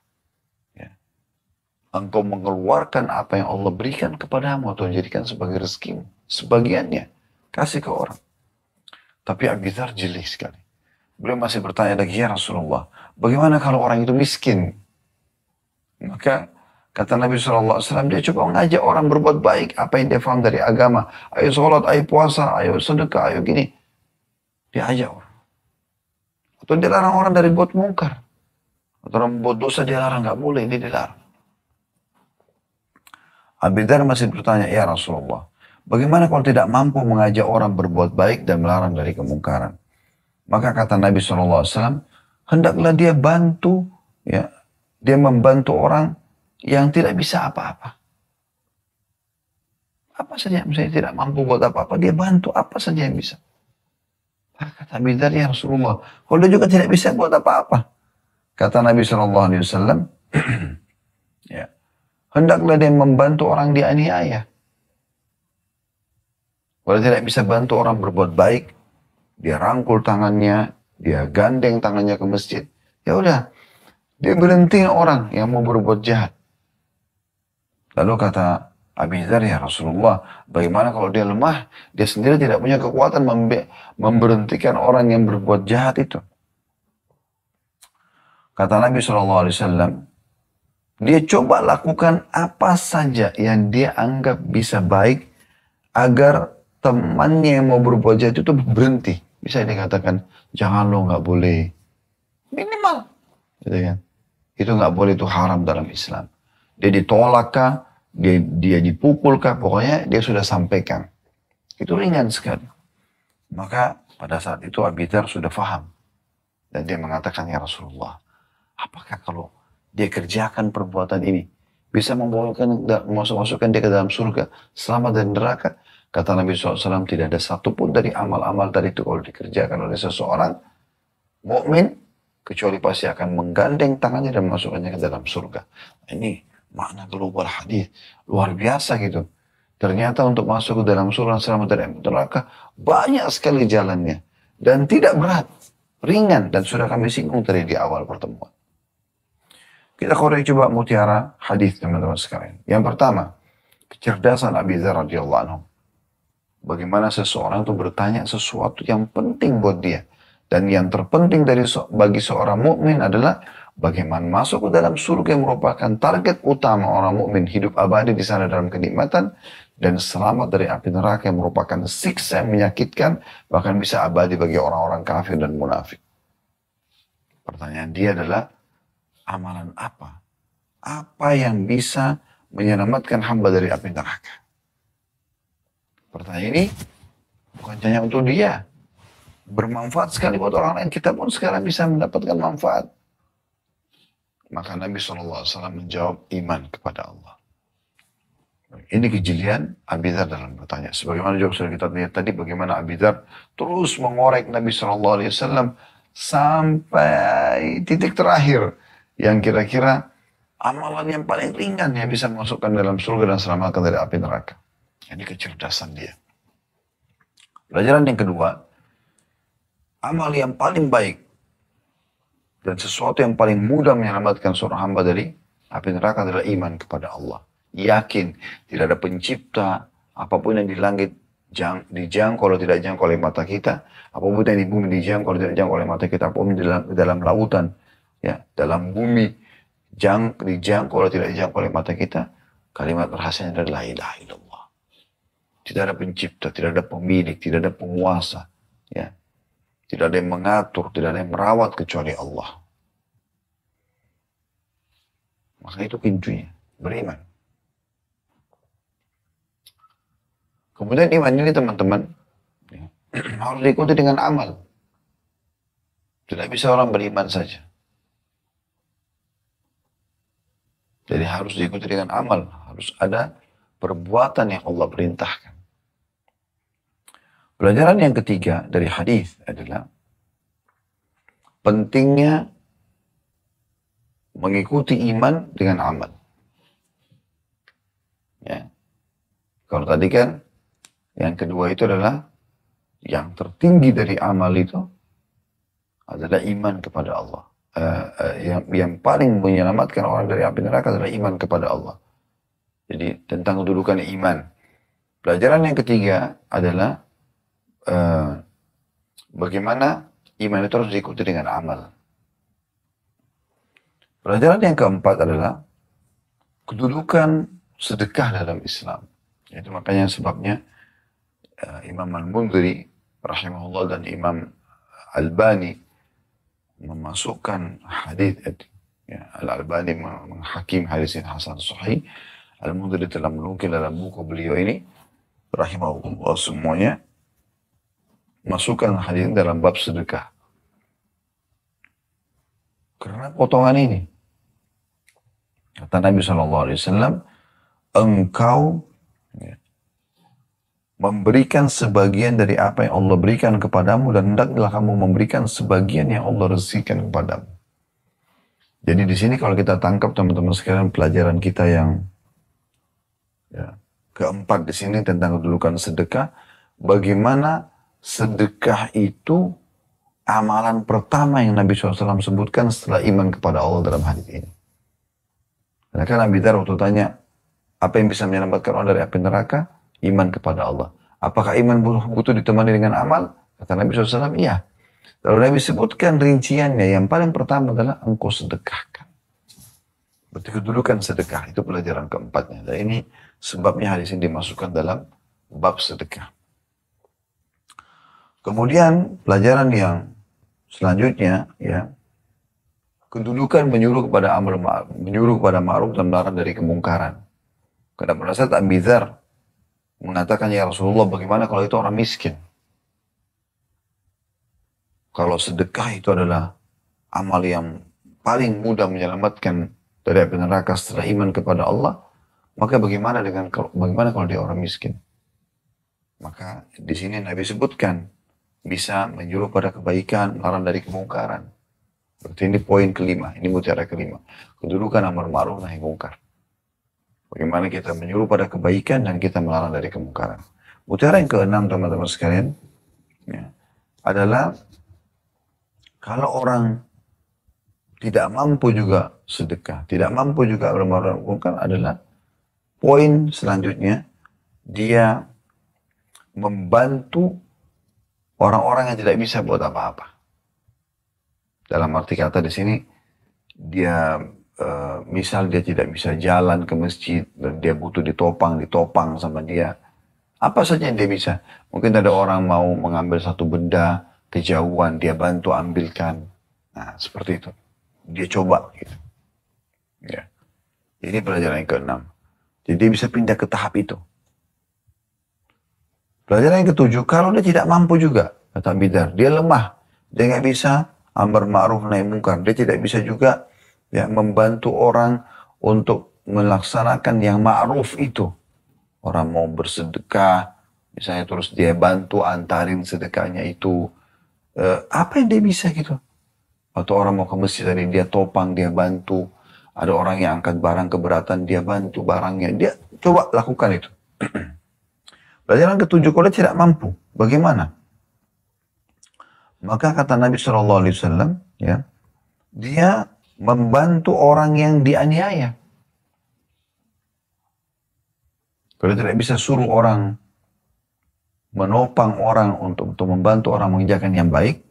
Ya. Engkau mengeluarkan apa yang Allah berikan kepadamu atau jadikan sebagai rezekimu. Sebagiannya kasih ke orang. Tapi Abi Dzar jeli sekali. Beliau masih bertanya lagi, ya Rasulullah, bagaimana kalau orang itu miskin? Maka kata Nabi SAW, dia coba ngajak orang berbuat baik. Apa yang dia faham dari agama. Ayo sholat, ayo puasa, ayo sedekah, ayo gini. Dia ajak orang. Atau dia larang orang dari buat mungkar. Atau orang buat dosa dia larang, nggak boleh, ini dilarang. Abi Dzar masih bertanya, ya Rasulullah, bagaimana kalau tidak mampu mengajak orang berbuat baik dan melarang dari kemungkaran? Maka kata Nabi SAW, hendaklah dia bantu, ya, dia membantu orang yang tidak bisa apa-apa. Apa saja, misalnya tidak mampu buat apa-apa, dia bantu apa saja yang bisa. Kata Abi Dzar, ya Rasulullah, kalau dia juga tidak bisa buat apa-apa. Kata Nabi SAW, ya, hendaklah dia membantu orang dianiaya. Kalau tidak bisa bantu orang berbuat baik, dia rangkul tangannya, dia gandeng tangannya ke masjid. Ya udah, dia berhenti orang yang mau berbuat jahat. Lalu kata Abi Dzar, ya Rasulullah, bagaimana kalau dia lemah, dia sendiri tidak punya kekuatan memberhentikan orang yang berbuat jahat itu. Kata Nabi SAW, dia coba lakukan apa saja yang dia anggap bisa baik agar temannya yang mau berbuat jahat itu berhenti. Bisa dikatakan, jangan lo nggak boleh. Minimal. Gitu kan? Itu nggak boleh, itu haram dalam Islam. Dia ditolak kah, dia dipukul kah, pokoknya dia sudah sampaikan. Itu ringan sekali. Maka pada saat itu Abi Dzar sudah faham. Dan dia mengatakan, ya Rasulullah, apakah kalau dia kerjakan perbuatan ini bisa masukkan dia ke dalam surga, selamat dari neraka? Kata Nabi SAW, tidak ada satupun dari amal-amal tadi itu kalau dikerjakan oleh seseorang mukmin kecuali pasti akan menggandeng tangannya dan masukkannya ke dalam surga. Ini makna global hadis luar biasa gitu. Ternyata untuk masuk ke dalam surga selamat dari neraka banyak sekali jalannya dan tidak berat, ringan, dan sudah kami singgung tadi di awal pertemuan. Kita korek coba mutiara hadis teman-teman sekalian. Yang pertama, kecerdasan Abi Dzar radhiyallahu anhu. Bagaimana seseorang itu bertanya sesuatu yang penting buat dia. Dan yang terpenting bagi seorang mukmin adalah bagaimana masuk ke dalam surga yang merupakan target utama orang mukmin, hidup abadi di sana dalam kenikmatan dan selamat dari api neraka yang merupakan siksa yang menyakitkan, bahkan bisa abadi bagi orang-orang kafir dan munafik. Pertanyaan dia adalah, amalan apa? Apa yang bisa menyelamatkan hamba dari api neraka? Pertanyaan ini bukan hanya untuk dia. Bermanfaat sekali buat orang lain. Kita pun sekarang bisa mendapatkan manfaat. Maka Nabi SAW menjawab, iman kepada Allah. Ini kejelian Abi Dzar dalam bertanya. Sebagaimana juga sudah kita lihat tadi, bagaimana Abi Dzar terus mengorek Nabi SAW sampai titik terakhir. Yang kira-kira amalan yang paling ringan yang bisa masukkan dalam surga dan selamatkan dari api neraka. Ini kecerdasan dia. Pelajaran yang kedua, amal yang paling baik dan sesuatu yang paling mudah menyelamatkan seorang hamba dari api neraka adalah iman kepada Allah. Yakin tidak ada pencipta, apapun yang di langit dijangkau kalau tidak dijangkau oleh mata kita, apapun yang di bumi dijangkau kalau tidak dijangkau oleh mata kita, apapun di dalam lautan, ya, dalam bumi dijangkau kalau tidak dijangkau oleh mata kita, kalimat berhasilnya adalah la ilaha illallah. Tidak ada pencipta, tidak ada pemilik, tidak ada penguasa, ya. Tidak ada yang mengatur, tidak ada yang merawat kecuali Allah. Maka itu pintunya, beriman. Kemudian iman ini teman-teman, ya, harus diikuti dengan amal. Tidak bisa orang beriman saja. Jadi harus diikuti dengan amal, harus ada perbuatan yang Allah perintahkan. Pelajaran yang ketiga dari hadis adalah pentingnya mengikuti iman dengan amal. Ya. Kalau tadi kan yang kedua itu adalah yang tertinggi dari amal itu adalah iman kepada Allah. Yang paling menyelamatkan orang dari api neraka adalah iman kepada Allah. Jadi tentang kedudukan iman. Pelajaran yang ketiga adalah bagaimana iman itu harus diikuti dengan amal. Pelajaran yang keempat adalah kedudukan sedekah dalam Islam. Itu makanya sebabnya Imam Al-Mundhiri rahimahullah dan Imam Albani memasukkan hadis itu. Ya, Al-Albani menghakim hadis ini hasan sahih. Al-Mundhiri telah menukil dalam buku beliau ini rahimahullah semuanya masukkan hadis ini dalam bab sedekah. Karena potongan ini kata Nabi SAW, engkau ya, memberikan sebagian dari apa yang Allah berikan kepadamu dan hendaklah kamu memberikan sebagian yang Allah rezekikan kepadamu. Jadi di sini kalau kita tangkap teman-teman sekalian pelajaran kita yang ya, keempat di sini tentang kedudukan sedekah, bagaimana sedekah itu amalan pertama yang Nabi SAW sebutkan setelah iman kepada Allah dalam hadis ini. Karena kan Nabi Dar waktu tanya, apa yang bisa menyelamatkan orang dari api neraka? Iman kepada Allah. Apakah iman butuh ditemani dengan amal? Kata Nabi SAW, iya. Lalu Nabi sebutkan rinciannya, yang paling pertama adalah engkau sedekahkan. Berarti kedudukan sedekah, itu pelajaran keempatnya. Dan ini sebabnya hadis ini dimasukkan dalam bab sedekah. Kemudian pelajaran yang selanjutnya, ya, kedudukan menyuruh kepada ma'ruf dan melarang dari kemungkaran. Karena pada saat Abi Dzar mengatakan, ya Rasulullah, bagaimana kalau itu orang miskin? Kalau sedekah itu adalah amal yang paling mudah menyelamatkan dari api neraka setelah iman kepada Allah, maka bagaimana kalau dia orang miskin? Maka di sini Nabi sebutkan bisa menyuruh pada kebaikan, melarang dari kemungkaran. Berarti ini poin kelima, ini mutiara kelima. Kedudukan amar ma'ruf nahi mungkar. Bagaimana kita menyuruh pada kebaikan dan kita melarang dari kemungkaran. Mutiara yang keenam teman-teman sekalian, ya, adalah kalau orang tidak mampu juga sedekah, tidak mampu juga amar ma'ruf nahi mungkar, adalah poin selanjutnya, dia membantu orang-orang yang tidak bisa buat apa-apa. Dalam arti kata di sini, dia misal dia tidak bisa jalan ke masjid, dan dia butuh ditopang sama dia. Apa saja yang dia bisa. Mungkin ada orang mau mengambil satu benda, kejauhan, dia bantu ambilkan. Nah, seperti itu. Dia coba. Gitu. Ya. Ini pelajaran yang keenam. Jadi dia bisa pindah ke tahap itu. Pelajaran yang ketujuh, kalau dia tidak mampu juga, kata Bidar, dia lemah, dia nggak bisa amar ma'ruf nahi mungkar. Dia tidak bisa juga ya, membantu orang untuk melaksanakan yang ma'ruf itu. Orang mau bersedekah, misalnya terus dia bantu antarin sedekahnya itu. Apa yang dia bisa gitu? Atau orang mau ke masjid tadi, dia topang, dia bantu. Ada orang yang angkat barang keberatan, dia bantu barangnya. Dia coba lakukan itu. Pelajaran ketujuh, kalau dia tidak mampu, bagaimana? Maka kata Nabi SAW, ya, dia membantu orang yang dianiaya. Kalau tidak bisa suruh orang, menopang orang untuk membantu orang mengerjakan yang baik,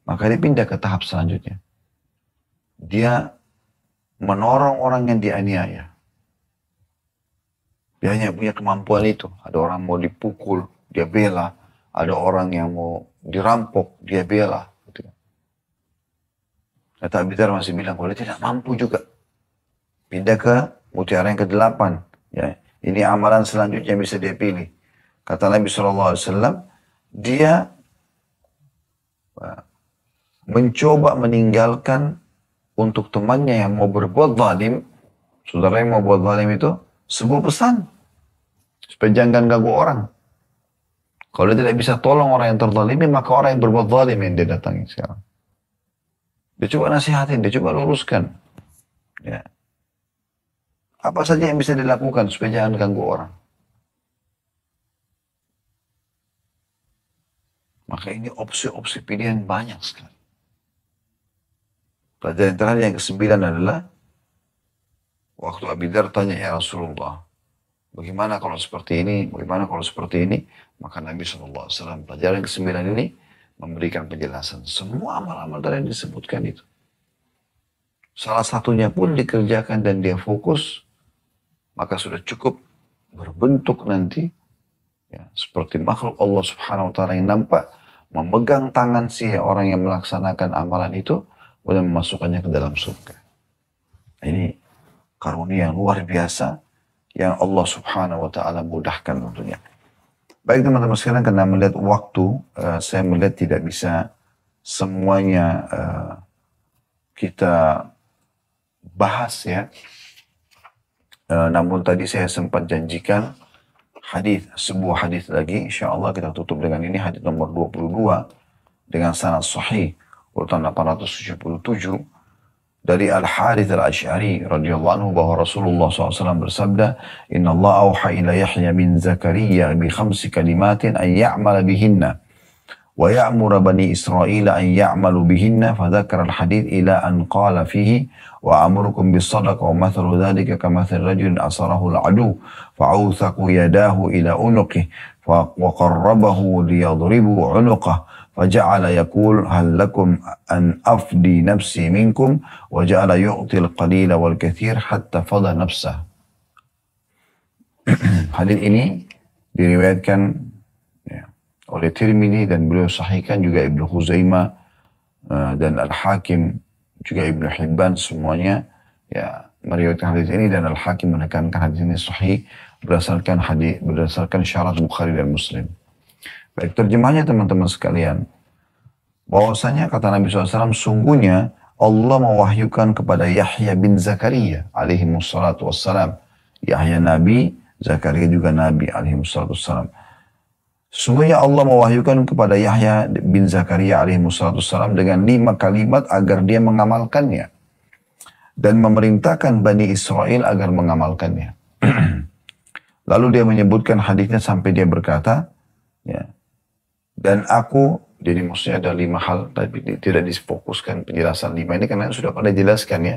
maka dia pindah ke tahap selanjutnya. Dia menolong orang yang dianiaya. Dia hanya punya kemampuan itu. Ada orang mau dipukul, dia bela. Ada orang yang mau dirampok, dia bela. Kata Abi Dzar masih bilang, kalau dia tidak mampu juga. Pindah ke mutiara yang ke-8. Ya, ini amalan selanjutnya yang bisa dia pilih. Kata Nabi SAW, dia mencoba meninggalkan untuk temannya yang mau berbuat zalim. Saudara yang mau buat zalim itu, sebuah pesan. Supaya jangan ganggu orang. Kalau dia tidak bisa tolong orang yang terzalimi, maka orang yang berbuat zalim yang dia datangi sekarang. Dia coba nasihatin, dia coba luruskan. Ya. Apa saja yang bisa dilakukan supaya jangan ganggu orang. Maka ini opsi-opsi pilihan banyak sekali. Pelajaran terakhir yang ke-9 adalah waktu Abi Dzar tanya, ya Rasulullah, bagaimana kalau seperti ini, bagaimana kalau seperti ini? Maka Nabi SAW pelajaran ke-9 ini memberikan penjelasan. Semua amal-amal tadi yang disebutkan itu. Salah satunya pun dikerjakan dan dia fokus, maka sudah cukup berbentuk nanti ya, seperti makhluk Allah Subhanahu wa taala yang nampak, memegang tangan si orang yang melaksanakan amalan itu dan memasukkannya ke dalam surga. Ini karunia yang luar biasa yang Allah Subhanahu wa taala mudahkan tentunya. Baik teman-teman sekalian, karena melihat waktu, saya melihat tidak bisa semuanya kita bahas ya. Namun tadi saya sempat janjikan sebuah hadis lagi, insya Allah kita tutup dengan ini, hadis nomor 22 dengan sanad sahih urutan 877 dari Al-Harith Al-Asy'ari radhiyallahu anhu bahwa Rasulullah SAW bersabda, Inna Allah auha ila Yahya bin Zakaria bi 5 kalimatin an ya'mala bihinna wa ya'mura bani Israel an ya'malu bihinna, fadzakara al-hadith ila an qala fihi wa amurukum bis sadaqa wa mathalu dhalika kamathali rajulin asarahu al-adu fa'awthaku yadahu ila unuqih wa qarrabahu liyadribu unuqah faja'ala yaqul hal lakum an afdi nafsi minkum wa ja'ala yu'ti al-qalila wal kathir hatta fadha nafsah. Hadis ini diriwayatkan oleh Tirmidzi dan beliau sahihkan juga Ibnu Khuzaimah dan Al-Hakim juga Ibnu Hibban, semuanya ya meriwayatkan hadis ini, dan Al-Hakim menekankan hadis ini sahih berdasarkan syarat Bukhari dan Muslim. Baik, terjemahnya teman-teman sekalian, bahwasanya kata Nabi SAW, sungguhnya Allah mewahyukan kepada Yahya bin Zakaria alaihi wassalatu wassalam. Yahya Nabi, Zakaria juga Nabi alaihi wassalatu wassalam. Sungguhnya Allah mewahyukan kepada Yahya bin Zakaria alaihi wassalam dengan 5 kalimat agar dia mengamalkannya. Dan memerintahkan Bani Israel agar mengamalkannya. Lalu dia menyebutkan hadisnya sampai dia berkata, ya, dan aku, jadi maksudnya ada 5 hal, tapi tidak difokuskan penjelasan 5 ini karena sudah pernah dijelaskan ya.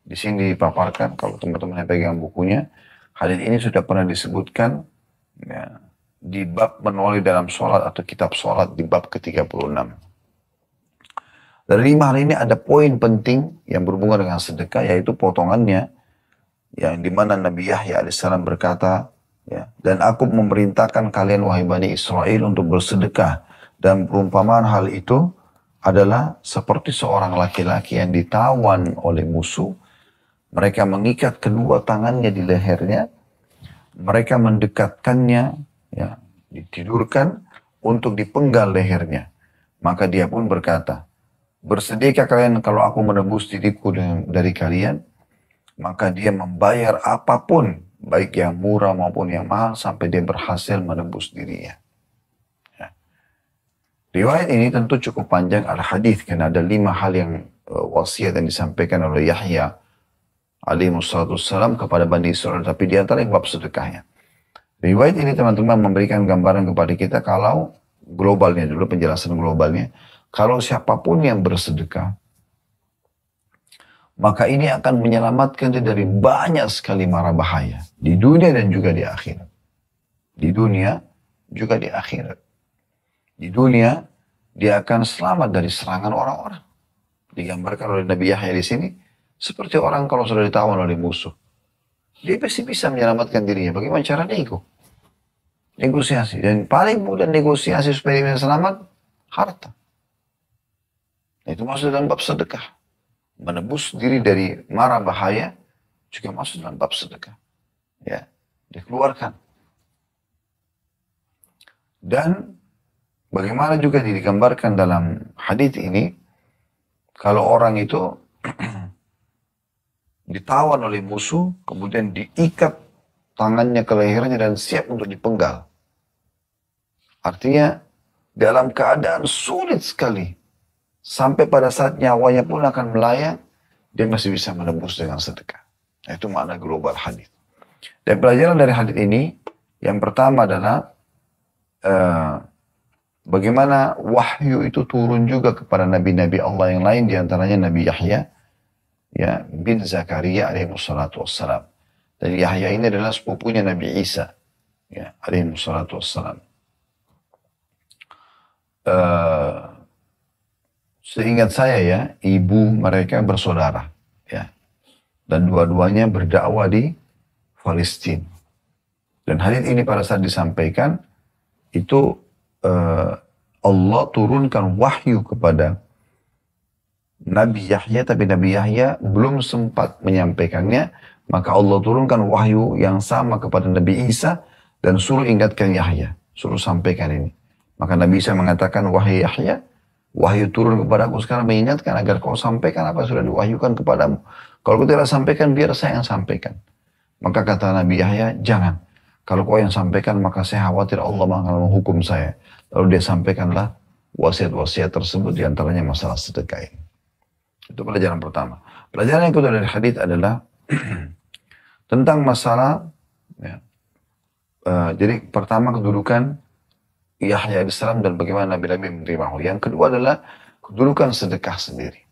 Di sini dipaparkan, kalau teman-teman yang pegang bukunya, hadis ini sudah pernah disebutkan, ya, di bab menoleh dalam sholat atau kitab sholat di bab ke-36. Dari 5 hal ini ada poin penting yang berhubungan dengan sedekah, yaitu potongannya yang dimana Nabi Yahya alaihissalam berkata, ya, dan aku memerintahkan kalian wahai Bani Israel untuk bersedekah, dan perumpamaan hal itu adalah seperti seorang laki-laki yang ditawan oleh musuh. Mereka mengikat kedua tangannya di lehernya, mereka mendekatkannya, ya, ditidurkan untuk dipenggal lehernya. Maka dia pun berkata, bersediakah kalian kalau aku menebus diriku dari kalian? Maka dia membayar apapun, baik yang murah maupun yang mahal, sampai dia berhasil menebus dirinya. Ya. Riwayat ini tentu cukup panjang al-hadis, karena ada 5 hal yang wasiat yang disampaikan oleh Yahya alaihi wassalam kepada Bani Israel, tapi di antara bab sedekahnya. Riwayat ini teman-teman memberikan gambaran kepada kita kalau globalnya dulu, penjelasan globalnya. Kalau siapapun yang bersedekah, maka ini akan menyelamatkan dia dari banyak sekali mara bahaya. Di dunia dan juga di akhirat. Di dunia juga di akhirat. Di dunia, dia akan selamat dari serangan orang-orang. Digambarkan oleh Nabi Yahya di sini, seperti orang kalau sudah ditawan oleh musuh. Dia pasti bisa menyelamatkan dirinya. Bagaimana cara negosiasi. Dan paling mudah negosiasi supaya dia bisa selamat, harta. Itu masuk dalam bab sedekah. Menebus diri dari mara bahaya juga masuk dalam bab sedekah. Ya, dikeluarkan. Dan bagaimana juga digambarkan dalam hadis ini, kalau orang itu ditawan oleh musuh, kemudian diikat tangannya ke lehernya dan siap untuk dipenggal. Artinya dalam keadaan sulit sekali, sampai pada saat nyawanya pun akan melayang, dia masih bisa menebus dengan sedekah. Nah, itu makna global hadis. Dan pelajaran dari hadis ini, yang pertama adalah bagaimana wahyu itu turun juga kepada nabi-nabi Allah yang lain, diantaranya Nabi Yahya, ya, bin Zakaria alaihi wassalatu wassalam. Dan Yahya ini adalah sepupunya Nabi Isa, ya, alaihi wassalatu wassalam. Seingat saya ya, ibu mereka bersaudara, ya, dan dua-duanya berdakwah di Palestina. Dan hadis ini pada saat disampaikan, itu Allah turunkan wahyu kepada Nabi Yahya, tapi Nabi Yahya belum sempat menyampaikannya, maka Allah turunkan wahyu yang sama kepada Nabi Isa dan suruh ingatkan Yahya, suruh sampaikan ini. Maka Nabi Isa mengatakan, wahai Yahya, wahyu turun kepadaku sekarang mengingatkan agar kau sampaikan apa yang sudah diwahyukan kepadamu. Kalau kau tidak sampaikan, biar saya yang sampaikan. Maka kata Nabi Yahya, jangan. Kalau kau yang sampaikan, maka saya khawatir Allah akan menghukum saya. Lalu dia sampaikanlah wasiat-wasiat tersebut, diantaranya masalah sedekah ini. Itu pelajaran pertama. Pelajaran yang kedua dari hadis adalah tentang masalah, ya, jadi pertama kedudukan Yahya alaihissalam dan bagaimana Nabi-Nabi menerima wahyu. Yang kedua adalah kedudukan sedekah sendiri.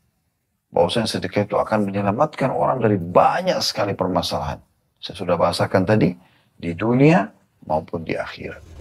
Bahwasanya sedekah itu akan menyelamatkan orang dari banyak sekali permasalahan. Saya sudah bahasakan tadi, di dunia maupun di akhirat.